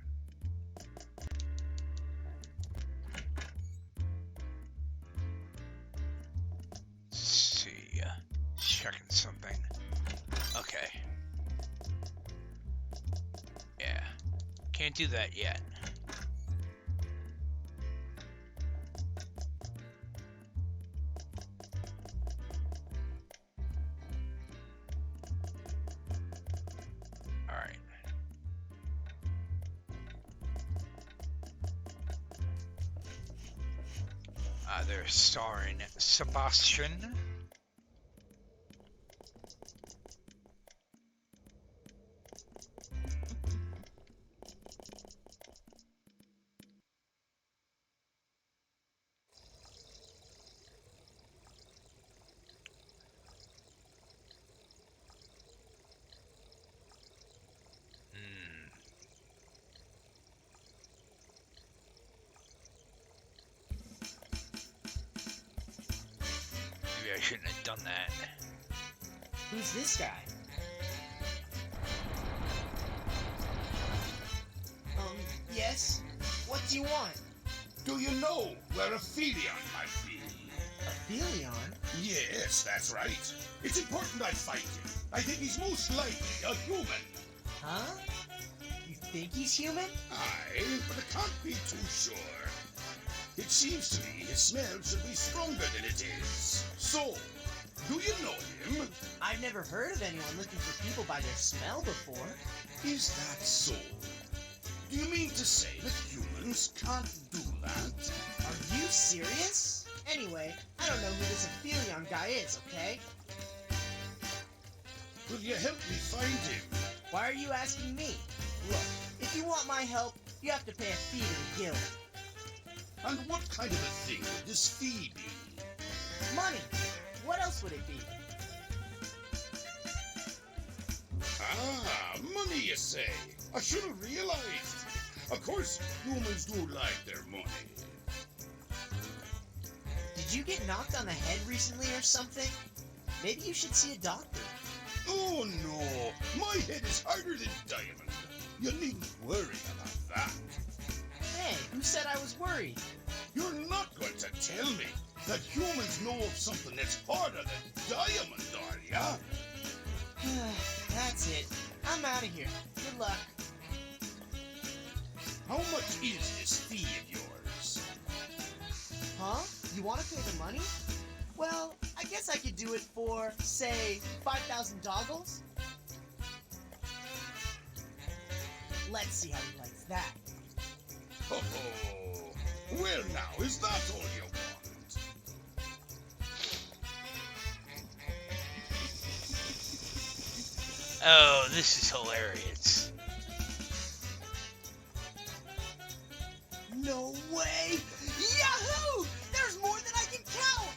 S1: Let's see. Checking something. Okay. Yeah. Can't do that yet. Alright. They're starring Sebastian. Maybe I shouldn't have done that.
S4: Who's this guy? Yes? What do you want?
S13: Do you know where a Phelion might be?
S4: A Phelion?
S13: Yes, that's right. It's important I find him. I think he's most likely a human.
S4: Huh? You think he's human?
S13: Aye, but I can't be too sure. It seems to me his smell should be stronger than it is. So, do you know him?
S4: I've never heard of anyone looking for people by their smell before.
S13: Is that so? Do you mean to say that humans can't do that?
S4: Are you serious? Anyway, I don't know who this Aphelion guy is, okay?
S13: Will you help me find him?
S4: Why are you asking me? Look, if you want my help, you have to pay a fee to the guild.
S13: And what kind of a thing would this fee be?
S4: Money! What else would it be?
S13: Ah, money, you say? I should have realized. Of course, humans do like their money.
S4: Did you get knocked on the head recently or something? Maybe you should see a doctor.
S13: Oh no, my head is harder than diamond. You needn't worry about that.
S4: Hey, who said I was worried?
S13: You're not going to tell me that humans know of something that's harder than diamond, are ya?
S4: That's it. I'm out of here. Good luck.
S13: How much is this fee of yours?
S4: Huh? You want to pay the money? Well, I guess I could do it for, say, 5,000 doggles? Let's see how he likes that.
S13: Oh, well now, is that all you want?
S1: Oh, this is hilarious.
S4: No way! Yahoo! There's more than I can count!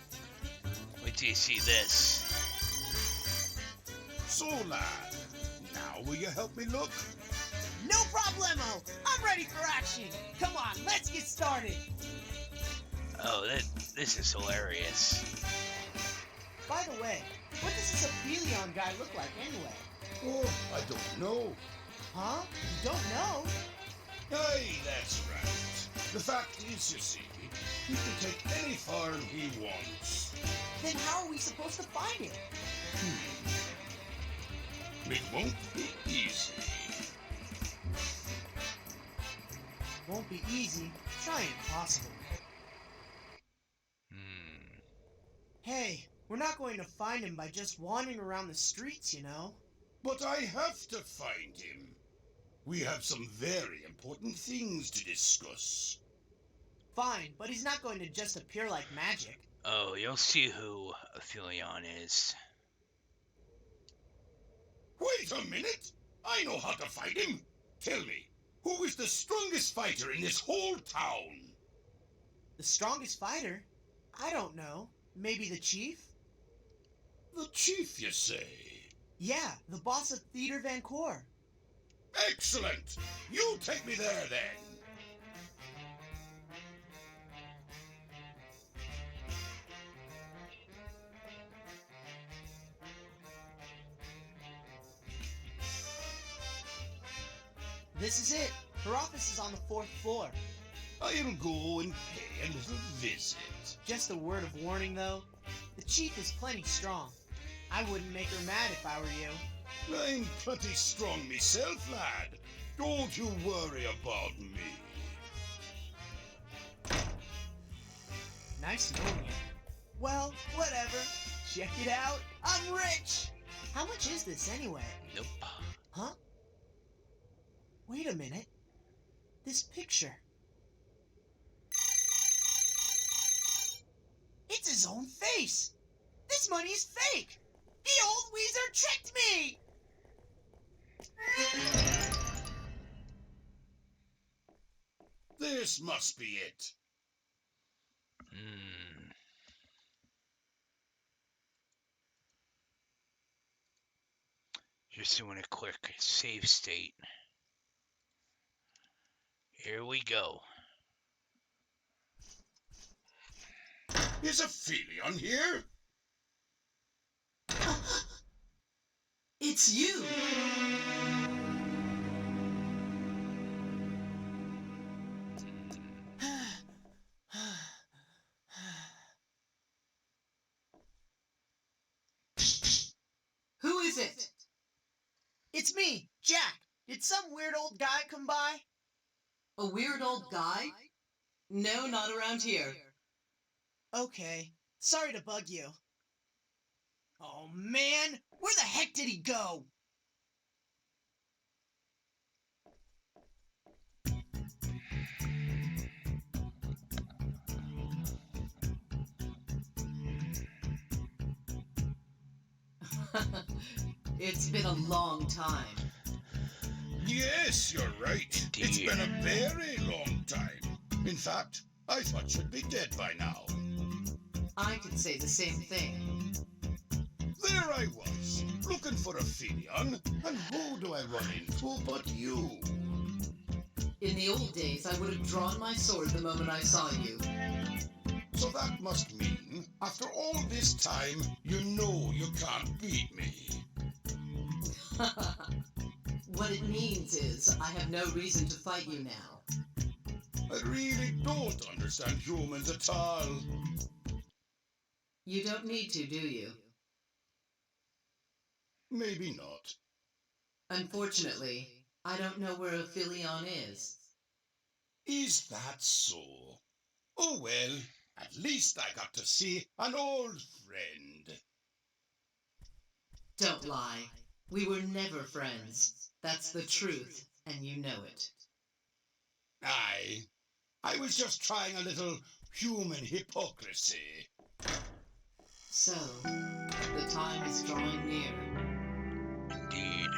S1: Wait till you see this.
S13: So, lad, now will you help me look?
S4: No problemo! I'm ready for action! Come on, let's get started!
S1: Oh, this is hilarious.
S4: By the way, what does this Aphelion guy look like anyway?
S13: Oh, I don't know.
S4: Huh? You don't know?
S13: Aye, that's right. The fact is, you see, he can take any farm he wants.
S4: Then how are we supposed to find him?
S13: It won't be easy.
S4: Won't be easy. Try impossible. Hey, we're not going to find him by just wandering around the streets, you know?
S13: But I have to find him. We have some very important things to discuss.
S4: Fine, but he's not going to just appear like magic.
S1: Oh, you'll see who Aphelion is.
S13: Wait a minute! I know how to fight him! Tell me, who is the strongest fighter in this whole town?
S4: The strongest fighter? I don't know. Maybe the chief?
S13: The chief, you say?
S4: Yeah, the boss of Theater Van Cor.
S13: Excellent! You take me there, then!
S4: This is it. Her office is on the 4th floor.
S13: I'll go and pay a little visit.
S4: Just a word of warning, though. The chief is plenty strong. I wouldn't make her mad if I were you.
S13: I'm plenty strong myself, lad. Don't you worry about me.
S4: Nice knowing you. Well, whatever. Check it out. I'm rich! How much is this anyway?
S1: Nope.
S4: Huh? Wait a minute. This picture. It's his own face! This money is fake! The old Weezer tricked me!
S13: This must be it.
S1: Just doing a quick save state. Here we go.
S13: Is Aphelion here?
S14: It's you! Who is it?
S4: It's me, Jack. Did some weird old guy come by?
S14: A weird old guy? No, not around here.
S4: Okay. Sorry to bug you. Oh, man! Where the heck did he go?
S14: It's been a long time.
S13: Yes, you're right.
S1: Indeed.
S13: It's been a very long time. In fact, I thought you'd be dead by now.
S14: I could say the same thing.
S13: There I was, looking for Aphelion, and who do I run into but you?
S14: In the old days, I would have drawn my sword the moment I saw you.
S13: So that must mean, after all this time, you know you can't beat me.
S14: What it means is, I have no reason to fight you now.
S13: I really don't understand humans at all.
S14: You don't need to, do you?
S13: Maybe not.
S14: Unfortunately, I don't know where Aphelion is.
S13: Is that so? Oh well, at least I got to see an old friend.
S14: Don't lie. We were never friends. That's the truth, and you know it.
S13: Aye, I was just trying a little human hypocrisy.
S14: So, the time is drawing near.
S1: Indeed.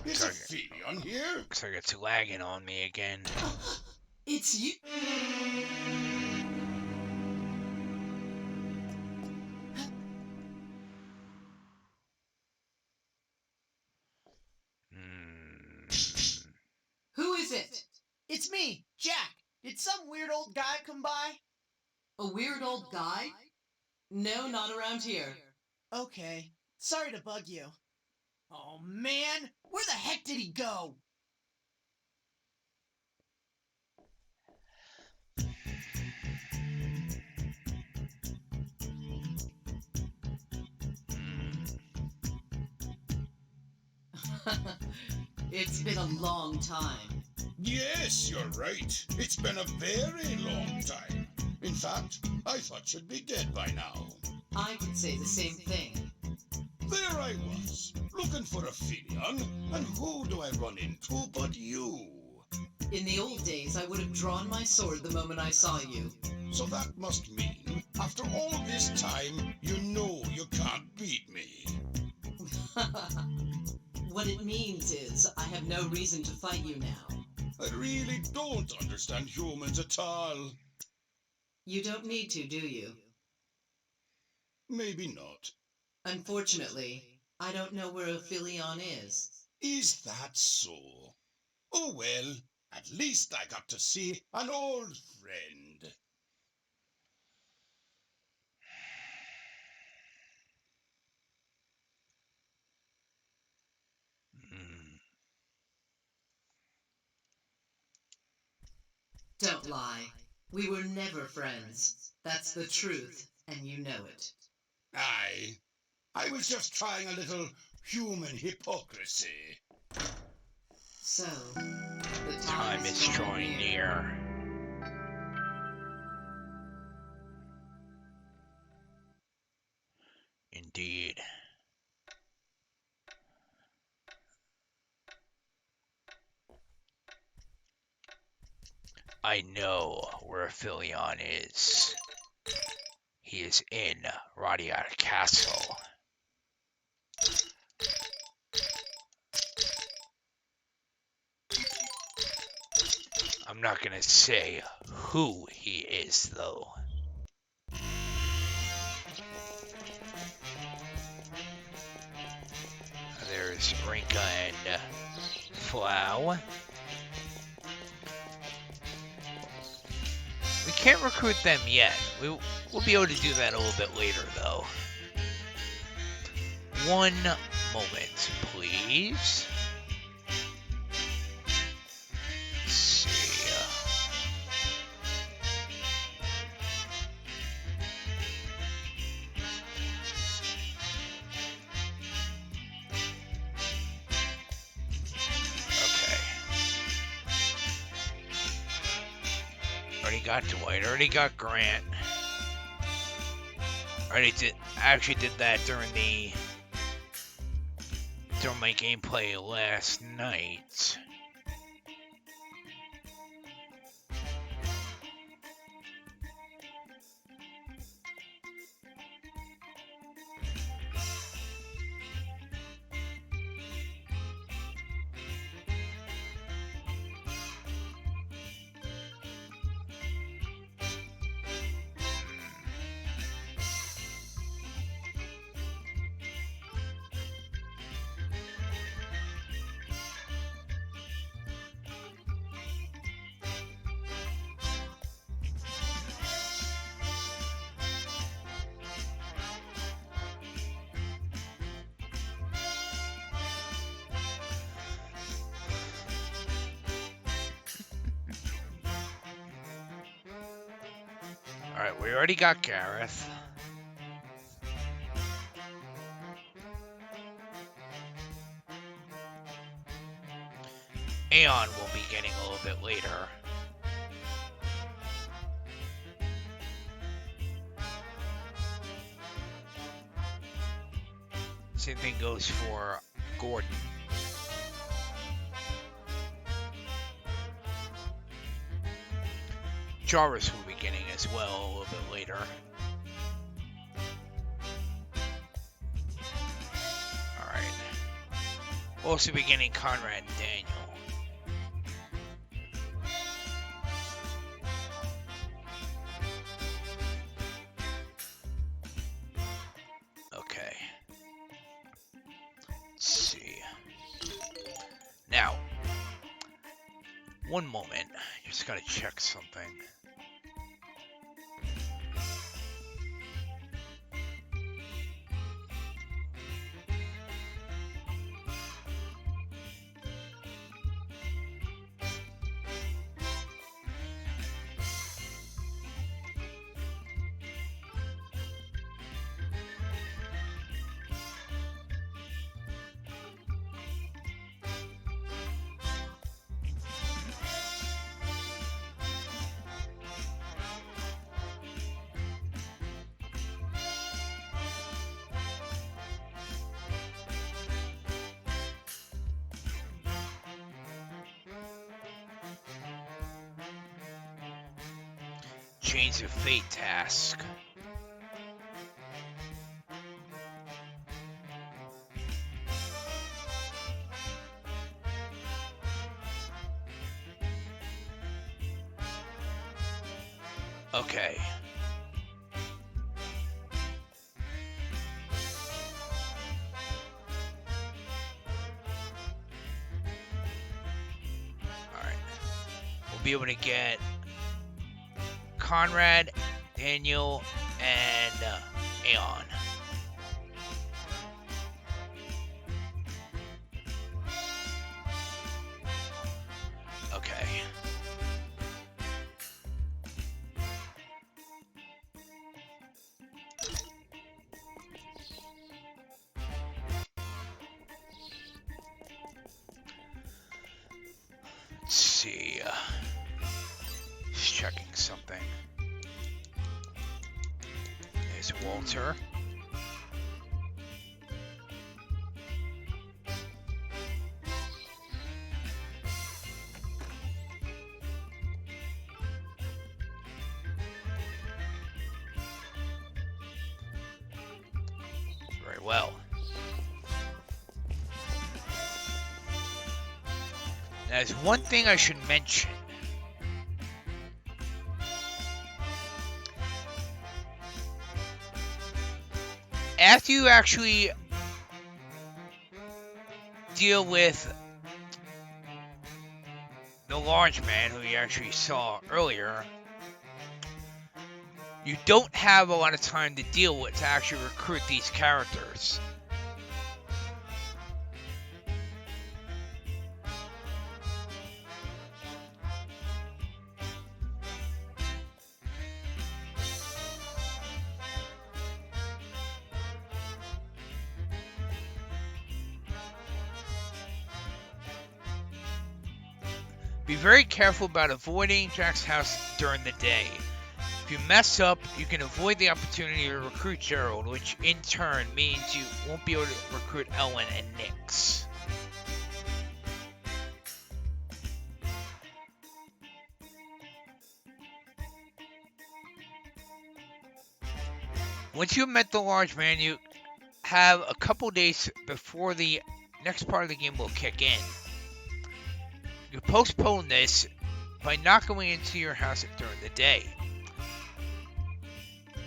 S13: Is Ophelia here?
S1: Looks like it's lagging on me again.
S14: It's you. Who is it?
S4: It's me, Jack. Did some weird old guy come by?
S14: A weird old guy? No, not around here.
S4: Okay. Sorry to bug you. Oh, man. Where the heck did he go?
S14: It's been a long time.
S13: Yes, you're right. It's been a very long time. In fact, I thought you'd be dead by now.
S14: I could say the same thing.
S13: There I was, looking for Ophelia, and who do I run into but you?
S14: In the old days, I would have drawn my sword the moment I saw you.
S13: So that must mean, after all this time, you know you can't beat me.
S14: What it means is, I have no reason to fight you now.
S13: I really don't understand humans at all.
S14: You don't need to, do you?
S13: Maybe not.
S14: Unfortunately, I don't know where Ophelion is.
S13: Is that so? Oh well, at least I got to see an old friend.
S14: Don't lie. We were never friends. That's the truth, and you know it.
S13: I was just trying a little human hypocrisy.
S14: So, the
S1: Time is drawing near. Indeed. I know where Ophelion is. He is in Radiata Castle. I'm not gonna say who he is, though. There's Rinka and Flau. We can't recruit them yet. We'll be able to do that a little bit later, though. One moment, please. Let's see. Already got Dwight, already got Grant. Actually did that during my gameplay last night. Alright, we already got Gareth. Aeon will be getting a little bit later. Same thing goes for Gordon. Jarvis will be getting as well a little bit later. Alright. We'll also be getting Conrad and Daniel. Okay. Let's see. Now, one moment. Just gotta check something. Chains of Fate task. Okay. Alright. We'll be able to get Conrad, Daniel, and Aeon. Okay. Let's see. Just checking something. There's Walter. Very well. There's one thing I should mention. After you actually deal with the large man who you actually saw earlier, you don't have a lot of time to deal with to actually recruit these characters. Be very careful about avoiding Jack's house during the day. If you mess up, you can avoid the opportunity to recruit Gerald, which in turn means you won't be able to recruit Ellen and Nyx. Once you've met the large man, you have a couple days before the next part of the game will kick in. You postpone this by not going into your house during the day.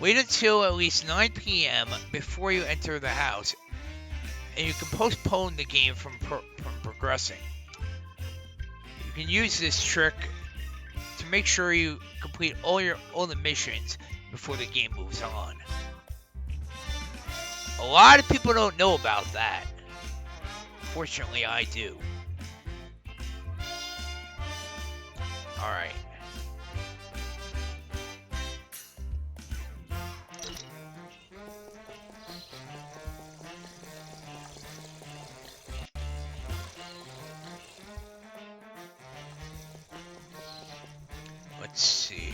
S1: Wait until at least 9 p.m. before you enter the house, and you can postpone the game from progressing. You can use this trick to make sure you complete all the missions before the game moves on. A lot of people don't know about that. Fortunately, I do. Alright. Let's see.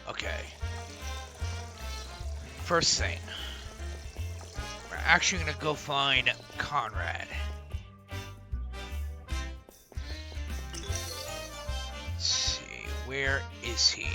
S1: Okay. First thing. We're actually gonna go find Conrad. Where is he?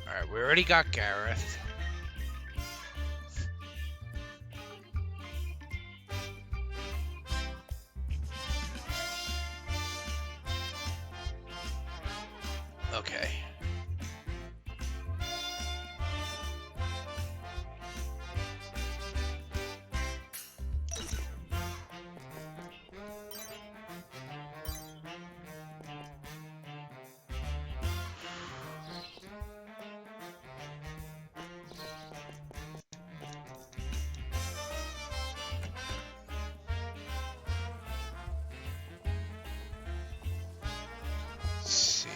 S1: Alright, we already got Gareth. Okay. Let's see.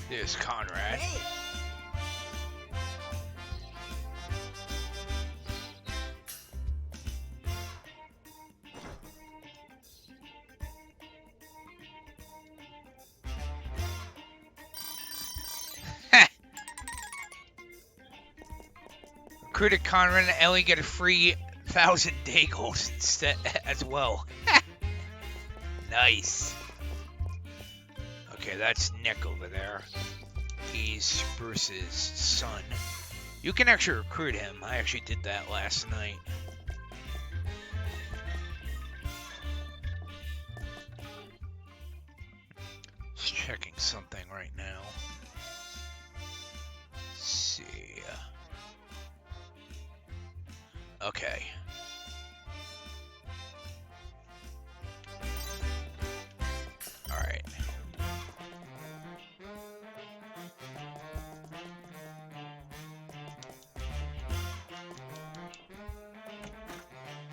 S1: There's Conrad.
S4: Hey!
S1: Recruited Conrad and Ellie get a free 1,000 day goals instead as well. Nice. Okay, that's Nick over there. He's Bruce's son. You can actually recruit him. I actually did that last night. Just checking something right now. Let's see. Okay. Alright.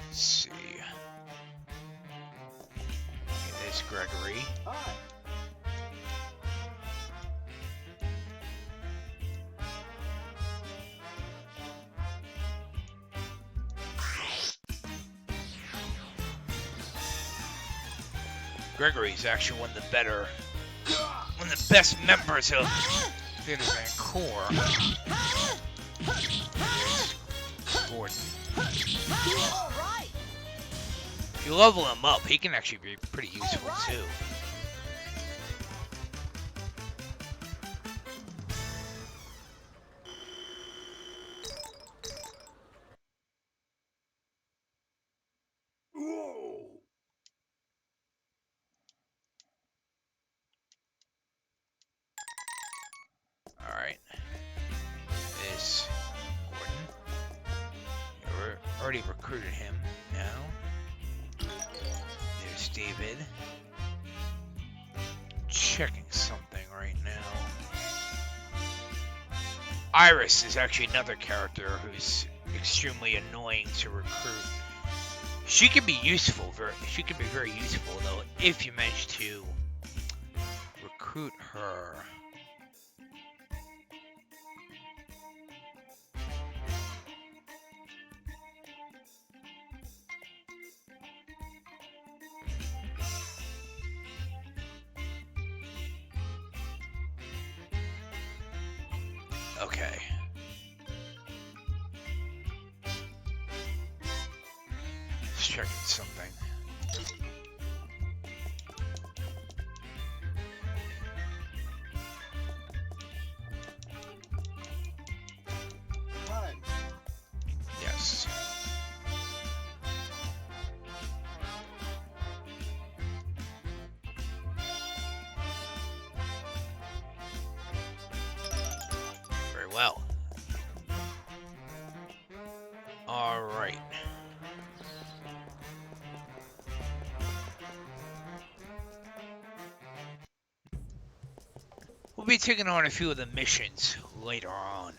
S1: Let's see. Okay, there's Gregory.
S2: Hi.
S1: Gregory's actually one of the best members of Theater Van Core. Gordon. If you level him up, he can actually be pretty useful too. Alright. This Gordon. You already recruited him now. There's David. Checking something right now. Iris is actually another character who's extremely annoying to recruit. She can be useful, she can be very useful though if you manage to recruit her. Okay. Just checking something.
S2: Hi.
S1: Yes. Very well. All right. We'll be taking on a few of the missions later on.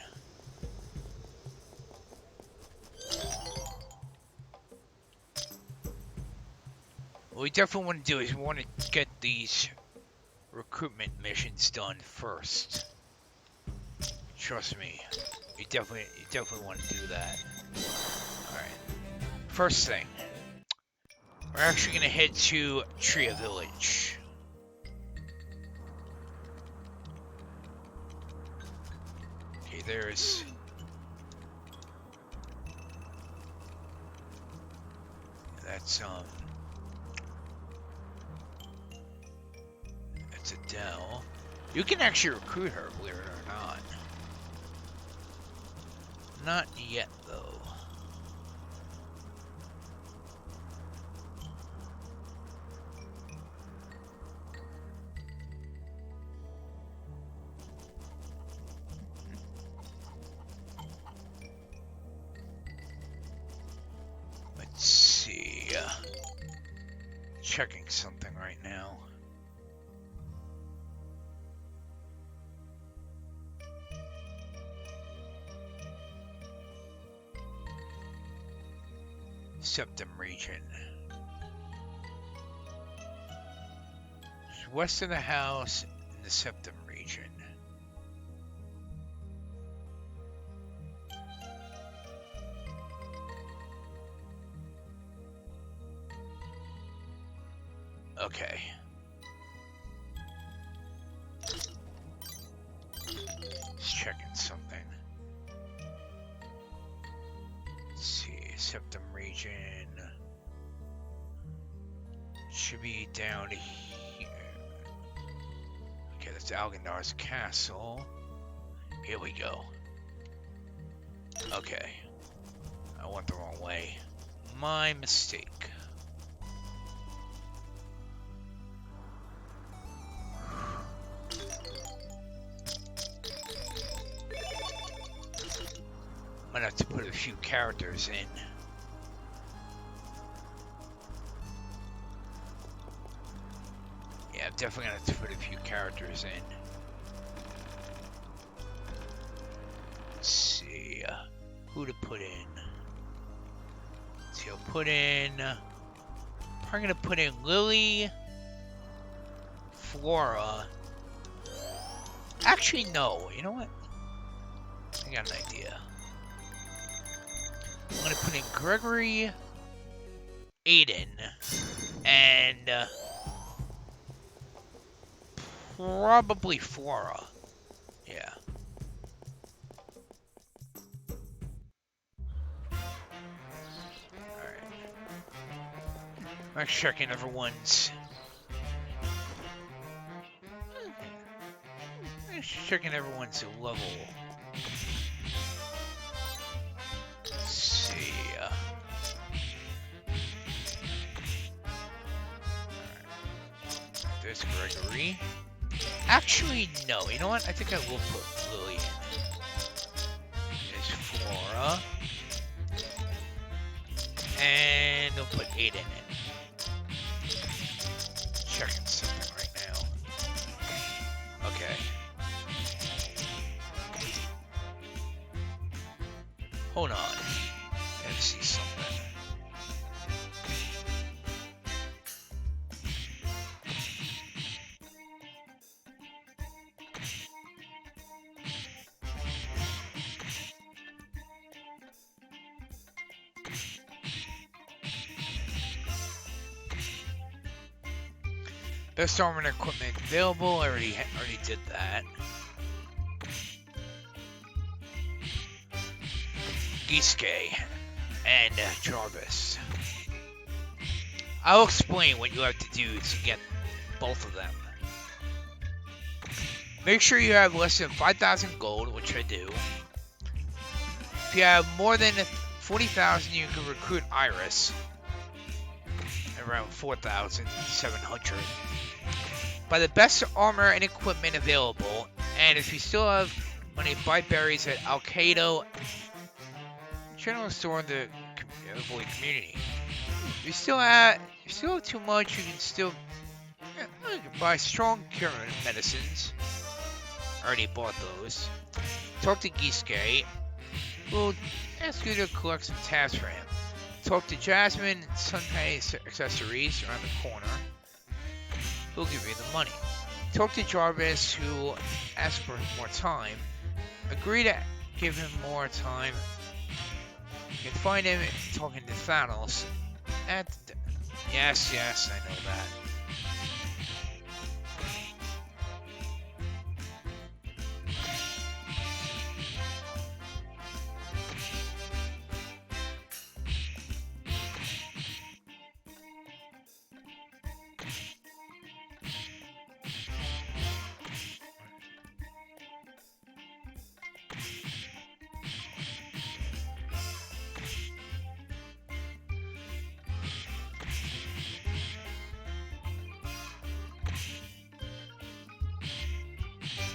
S1: What we definitely want to do is we want to get these recruitment missions done first. Trust me, you definitely want to do that. All right. First thing, We're actually gonna head to Tria Village. Okay, there's... That's Adele. You can actually recruit her, believe it or not. Not yet, though. Let's see. Checking something right now. Septum region. West of the house in the Septum region. Okay. Just checking something. Let's see, Septum region. Should be down here. Okay, that's Algandar's castle. Here we go. Okay. I went the wrong way. My mistake. Might have to put a few characters in. Yeah, I'm definitely gonna have to put a few characters in. Let's see, who to put in. Let's see, I'll put in. Probably gonna put in Lily, Flora. Actually, no. You know what? I got an idea. I'm gonna put in Gregory, Aiden, and probably Flora. Yeah. Alright. I'm checking everyone's. I'm checking everyone's level. There's Gregory. Actually, no. You know what? I think I will put Lily in. There's Flora. And we'll put Aiden in. Checking something right now. Okay. Hold on. Let's see something. Best armor and equipment available. I already did that. Gisuke and Jarvis. I'll explain what you have to do to get both of them. Make sure you have less than 5,000 gold, which I do. If you have more than 40,000, you can recruit Iris. Around 4,700. Buy the best armor and equipment available, and if you still have money, buy berries at Alcado General Store in the Void Community. If you still have too much, you can still you can buy strong cure medicines. Already bought those. Talk to Gisuke. We'll ask you to collect some tasks for him. Talk to Jasmine and Sunpay Accessories around the corner. He'll give you the money. Talk to Jarvis, who asks for more time. Agree to give him more time. You can find him talking to Thanos at Yes, yes, I know that.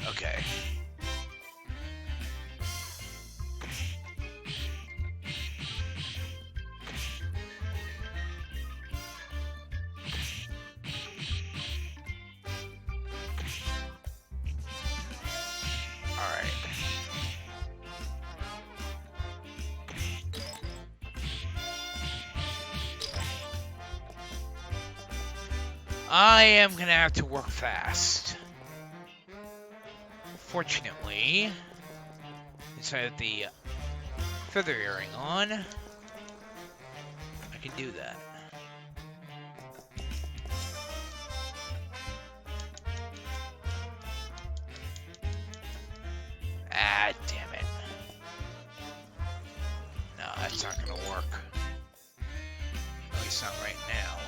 S1: Okay. Alright. I am gonna have to work fast. Fortunately, since I have the feather earring on, I can do that. Ah, damn it. No, that's not gonna work. At least not right now.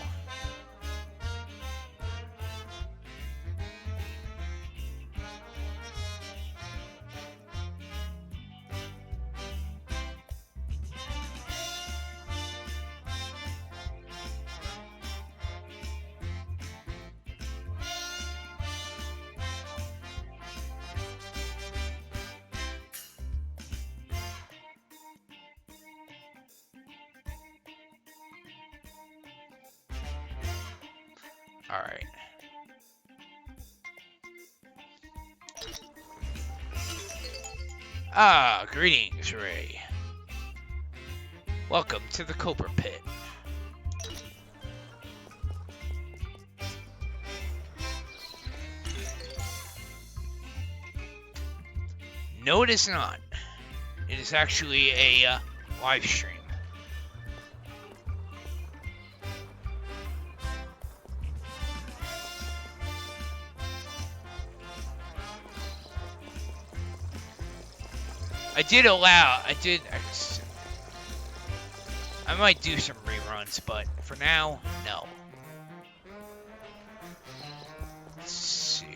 S1: Alright. Ah, greetings, Ray. Welcome to the Cobra Pit. No, it is not. It is actually a live stream. I might do some reruns, but for now, no. Let's see.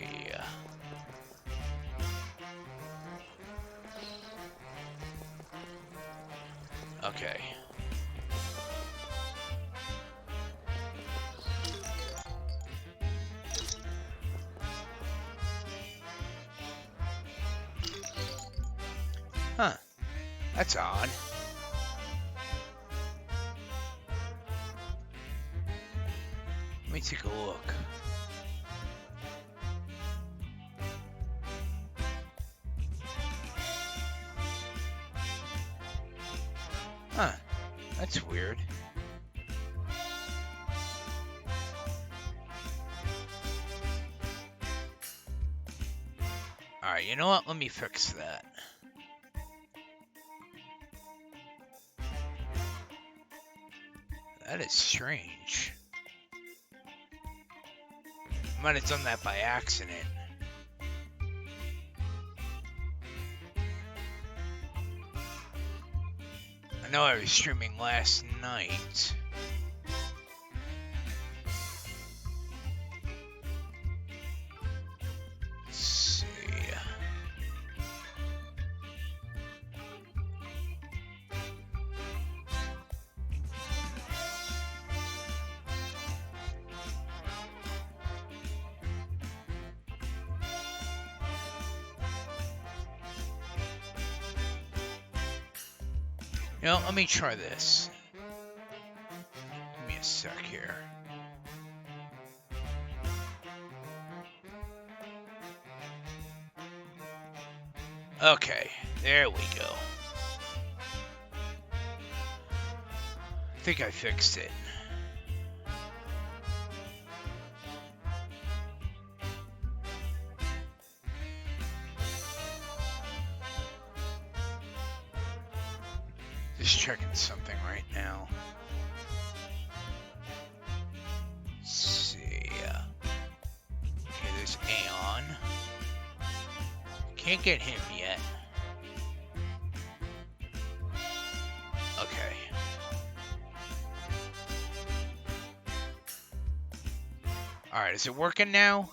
S1: Okay. Huh. That's odd. Let me take a look. Huh. That's weird. Alright, you know what? Let me fix that. That is strange. I might have done that by accident. I know I was streaming last night. Let's see. You know, let me try this. Give me a sec here. Okay, there we go. I think I fixed it. Just checking something right now. there's Aeon. Can't get him yet. Okay. Alright, is it working now?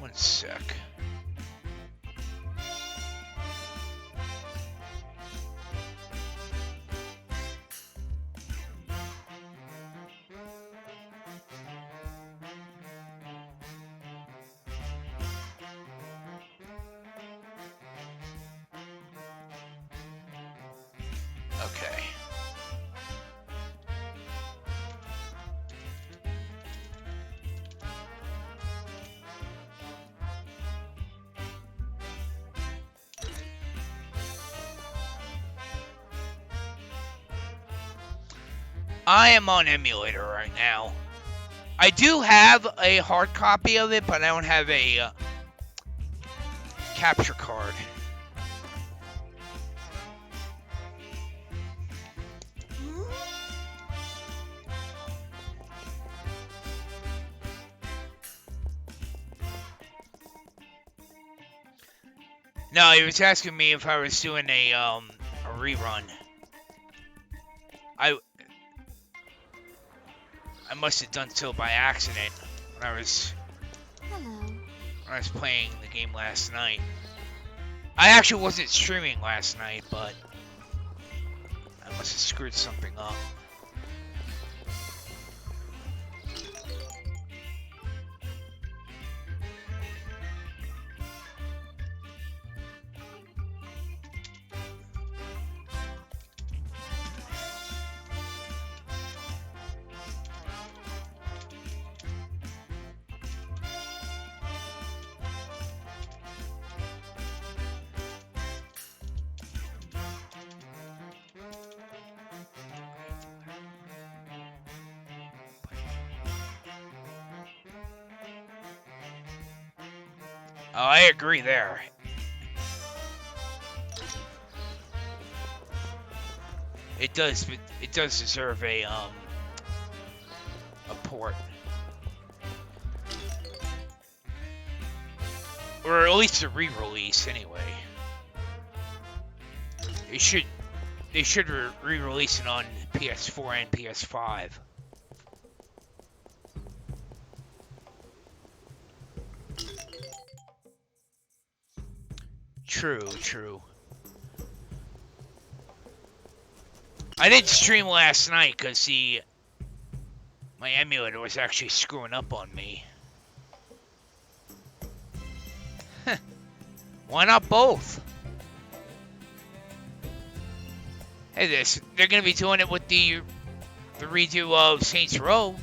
S1: One sec. Okay. I am on emulator right now. I do have a hard copy of it, but I don't have a capture card. No, he was asking me if I was doing a rerun. I must have done so by accident when I was playing the game last night. I actually wasn't streaming last night, but I must have screwed something up. Oh, I agree there. It does deserve a port. Or at least a re-release anyway. They should re-release it on PS4 and PS5. True. I didn't stream last night because my emulator was actually screwing up on me. Why not both? Hey, they're gonna be doing it with the redo of Saints Row.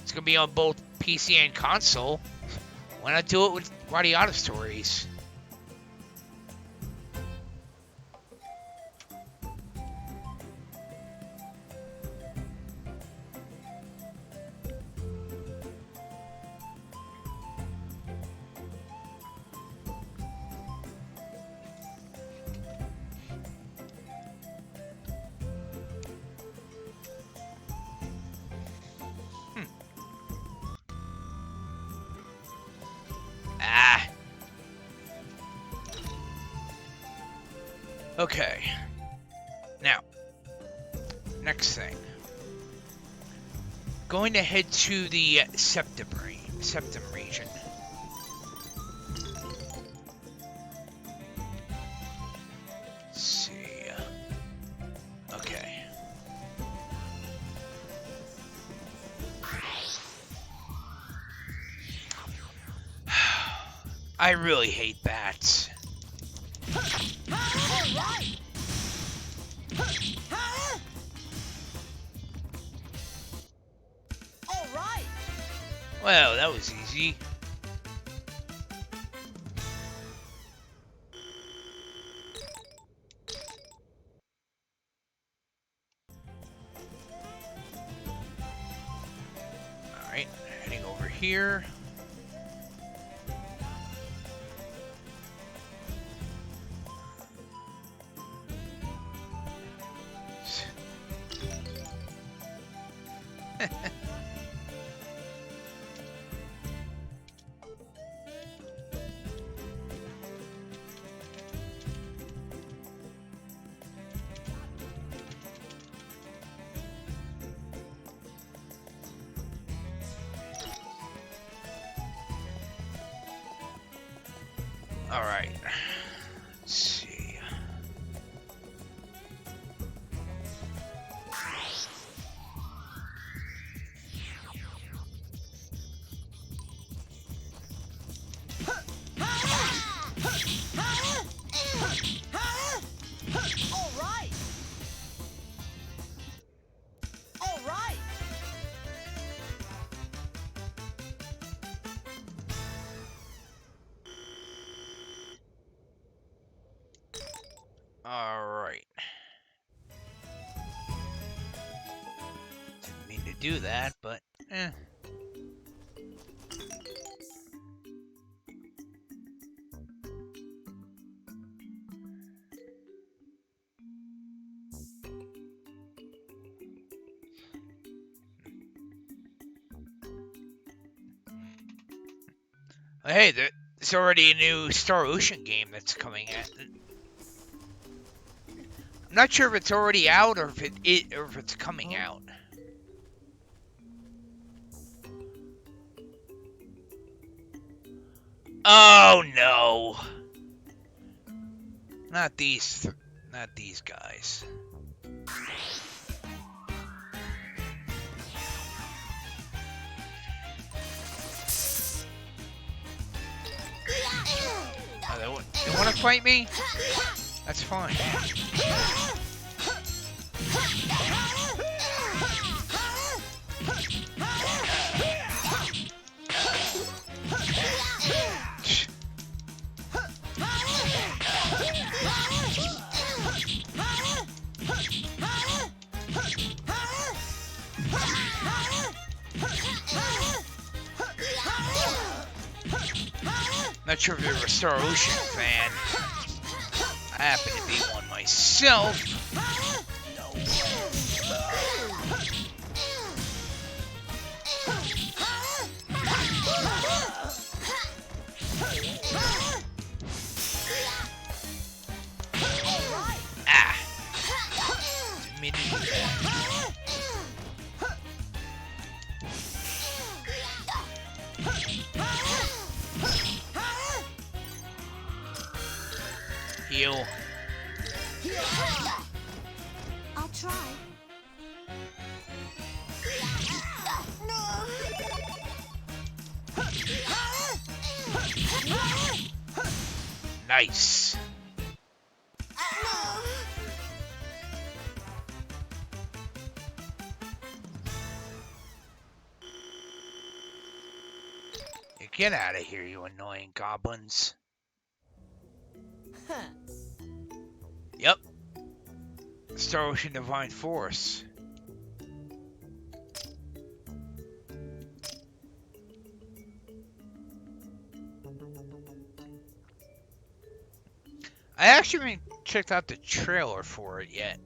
S1: It's gonna be on both PC and console. Why not do it with Radiata stories? Okay. Now, next thing. Going to head to the septum region. Let's see. Okay. I really hate bats.
S4: All right.
S1: Well, that was easy. Alright, heading over here. Alright. Let's see.
S4: All right. All right.
S1: Alright. Didn't mean to do that, but eh. Hey, there's already a new Star Ocean game that's coming out. I'm not sure if it's already out or if it's coming out. Oh no! Not these guys. Oh, they want to fight me? That's fine. Not sure if you're a Star Ocean fan. I happen to be one myself. Ah! Didn't mean to do that. Heal.
S3: I'll try.
S1: Nice. Get out of here, you annoying goblins. Yep. Star Ocean Divine Force. I actually haven't checked out the trailer for it yet.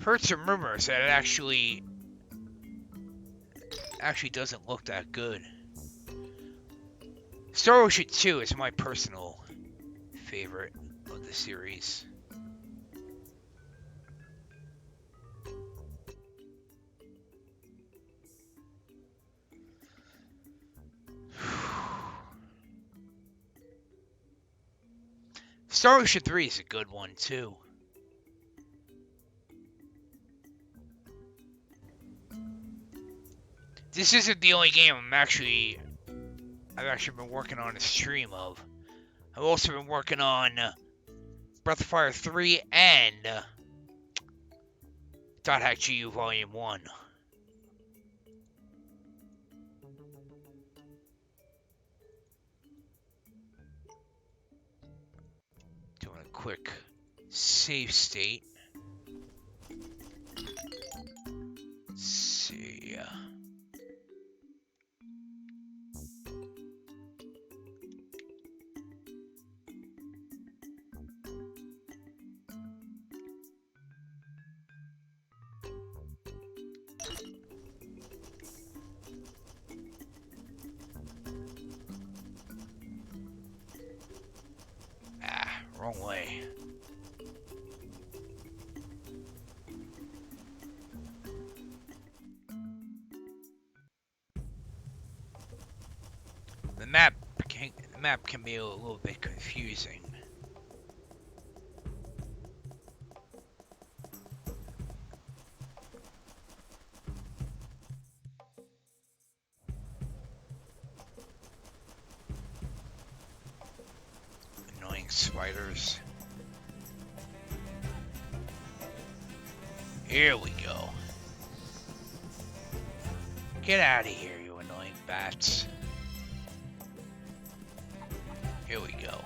S1: Heard some rumors that it actually doesn't look that good. Star Ocean 2 is my personal favorite of the series. Star Ocean 3 is a good one too. This isn't the only game I've actually been working on a stream of. I've also been working on Breath of Fire 3 and Dot Hack GU Volume 1. Doing a quick save state. Let's see. Wrong way. The map can be a little bit confusing. Annoying spiders. Here we go. Get out of here, you annoying bats. Here we go.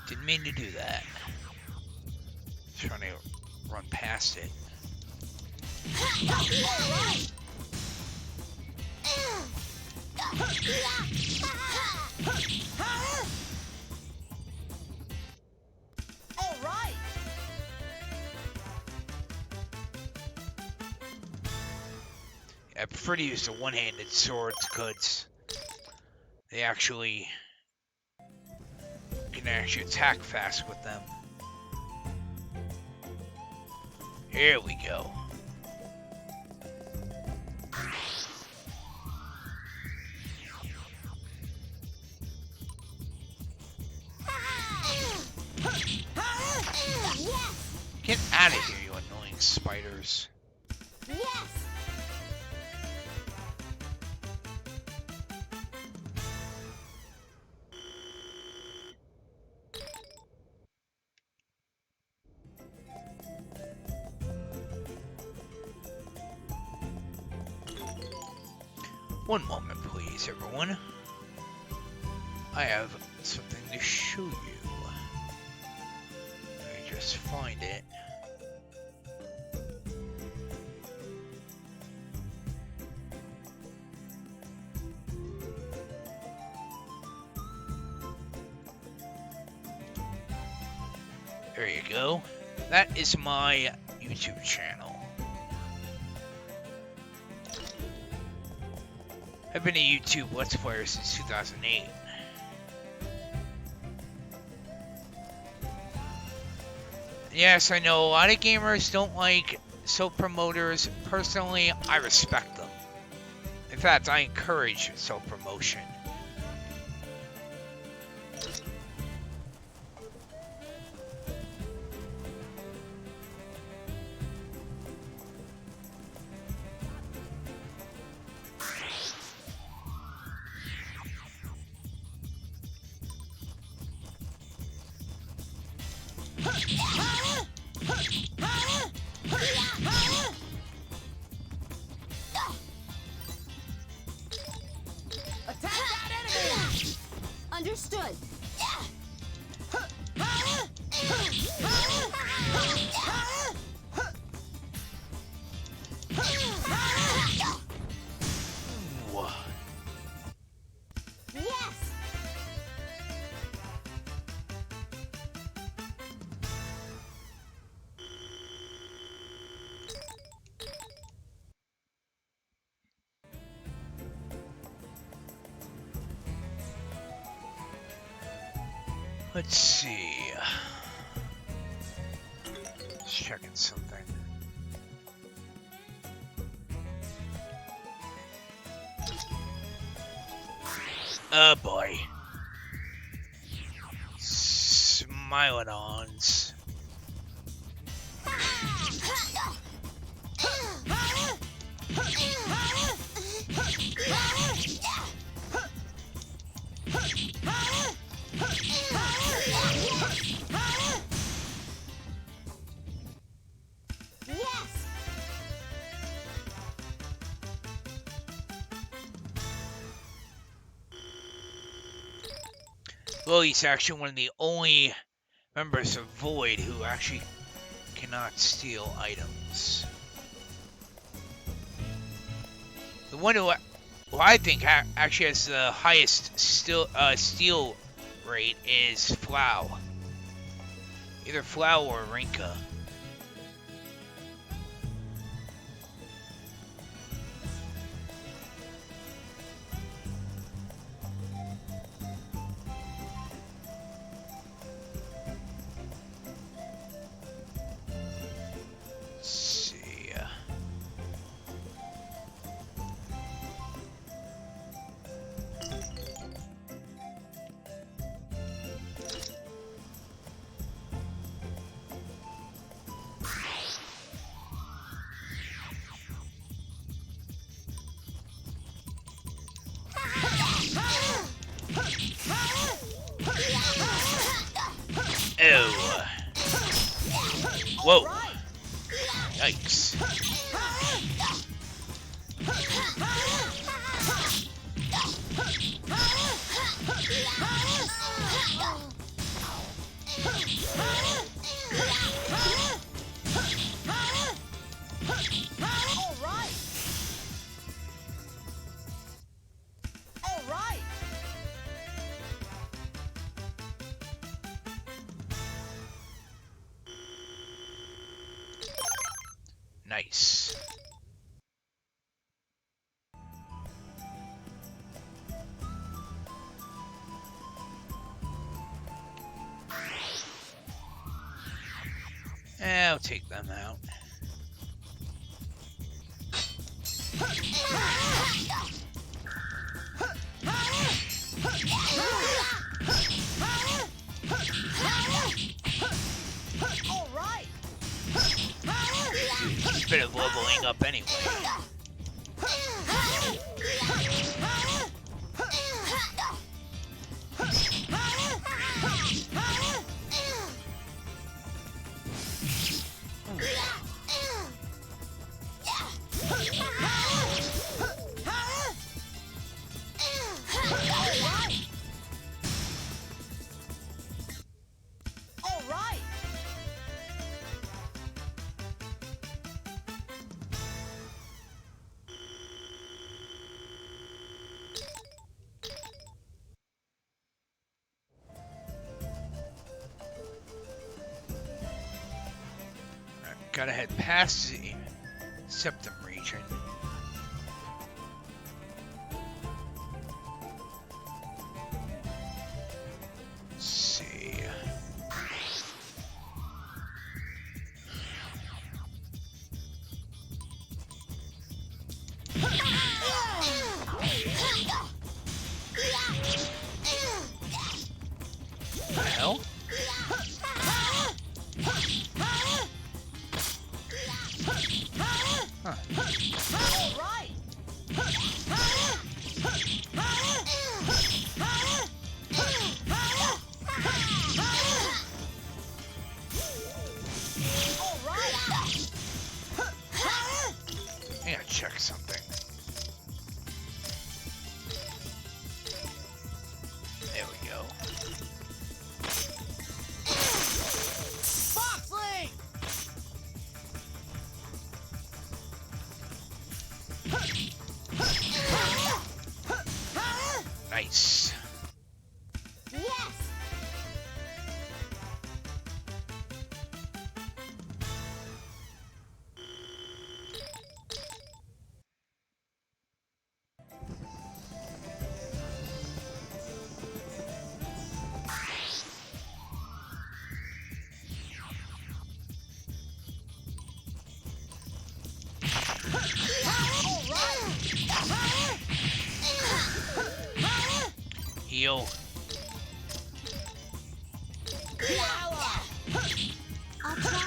S1: Didn't mean to do that. Trying to run past it.
S15: All right.
S1: I prefer to use the one-handed swords because they actually can attack fast with them. Here we go. Get out of here, you annoying spiders.
S15: Yes.
S1: One moment, please, everyone. I have something to show you. Let me just find it. There you go. That is my YouTube channel. I've been a YouTube Let's Player since 2008. Yes, I know a lot of gamers don't like self-promoters. Personally, I respect them. In fact, I encourage self-promotion.
S15: Understood. Yes.
S1: Let's see. Just checking something. Oh boy. Smilodons.
S15: Yes!
S1: Well, he's actually one of the only members of Void who actually cannot steal items. The one who I think actually has the highest steal rate is Flau. Either Flau or Rinka. Oh. Whoa. Yikes.
S15: All right.
S1: Nice. I'll take them out.
S15: All right.
S1: He's a bit of leveling up anyway.
S15: All right.
S1: Gotta head past the Septum region. Let's see. What the hell? Huh.
S15: All right. All right.
S1: I gotta check something. There we go.
S15: Boxing.
S1: Nice.
S15: Yes.
S1: Heal.
S3: I'll try.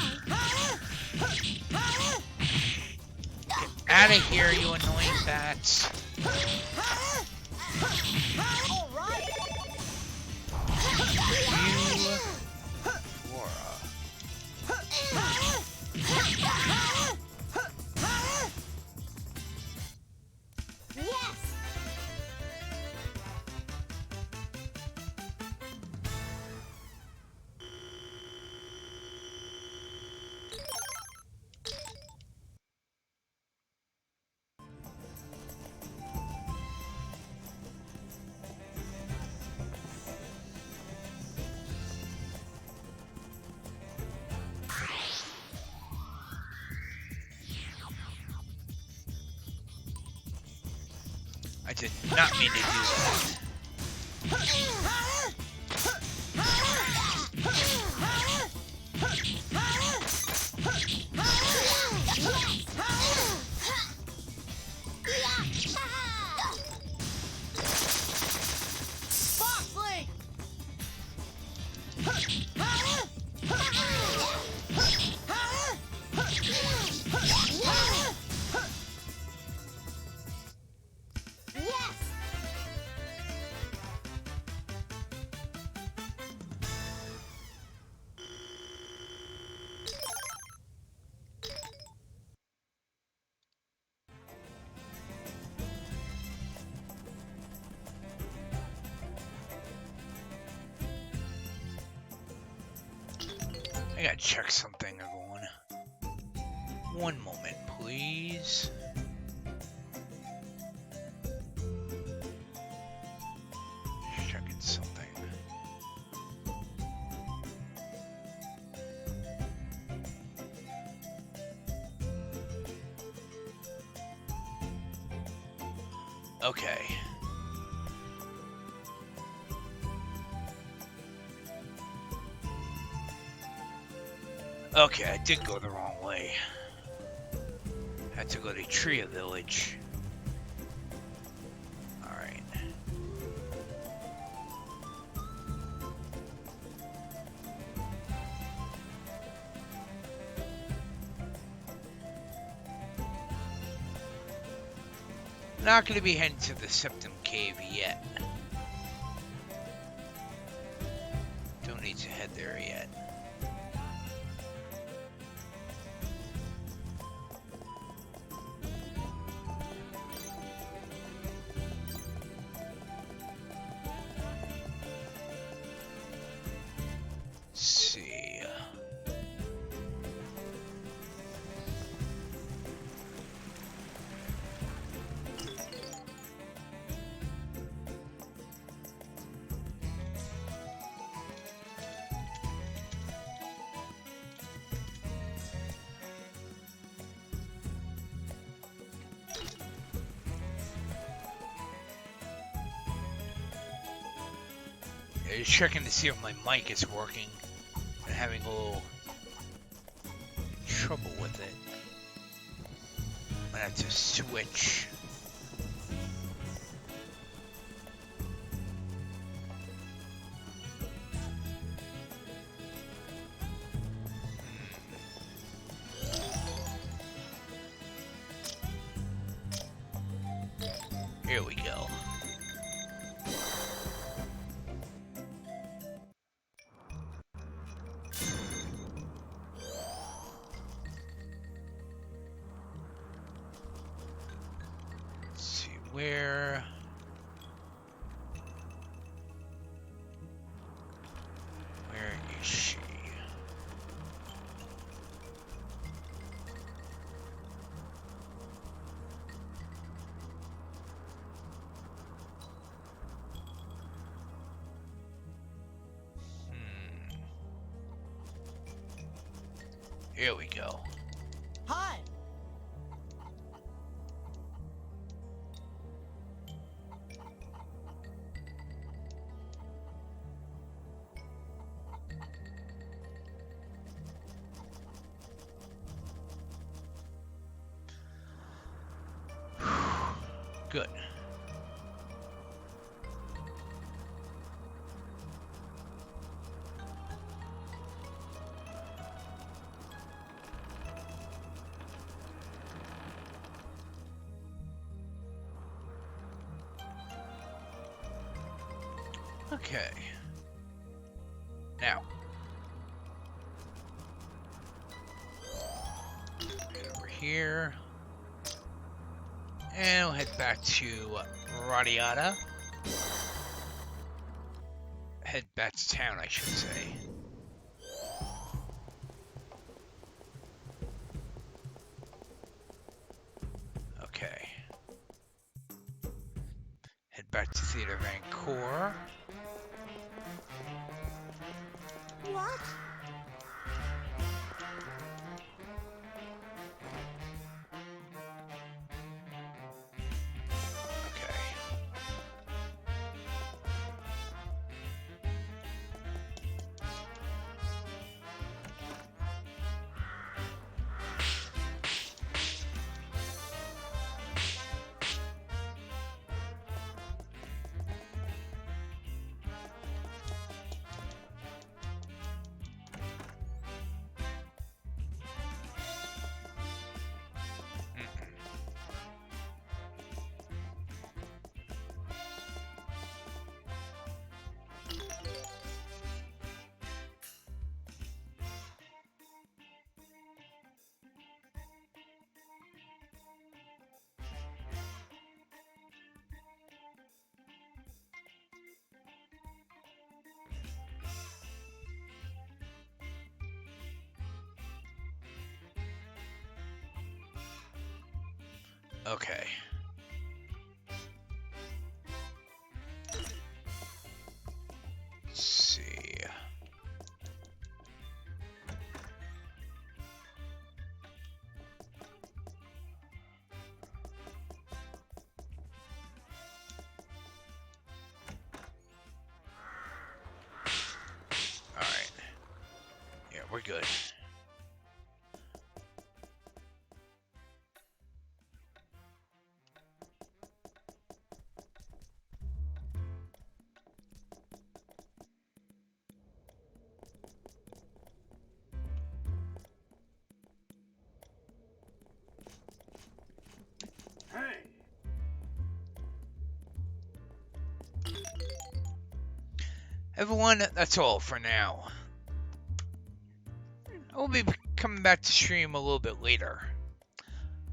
S1: out of here, you annoying bats.
S15: All right.
S1: You, Laura.
S15: Yes.
S1: I did not mean to do that.
S15: Foxley. Yes.
S1: I gotta check something, everyone. One moment, please. Checking something. Okay. Okay, I did go the wrong way. Had to go to Tria Village. Alright. Not gonna be heading to the Septum Cave yet. Don't need to head there yet. See. Yeah, just checking to see if my mic is working. I'm having a little trouble with it. I'm gonna have to switch. Here we go. Let's see where is she? Here we go.
S15: Hi.
S1: Good. Okay. Now. Get over here. And we'll head back to Radiata. Head back to town, I should say. Okay. Head back to Theater Vancour.
S15: What?
S1: Okay. Let's see. All right. Yeah, we're good. Everyone, that's all for now. I'll be coming back to stream a little bit later.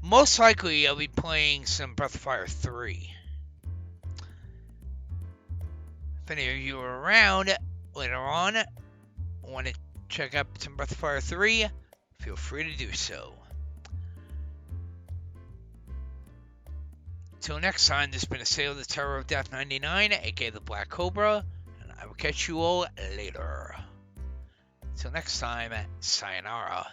S1: Most likely, I'll be playing some Breath of Fire 3. If any of you are around later on, want to check out some Breath of Fire 3, feel free to do so. Till next time, this has been a Sail of the Terror of Death 99, aka the Black Cobra, and I will catch you all later. Till next time, sayonara.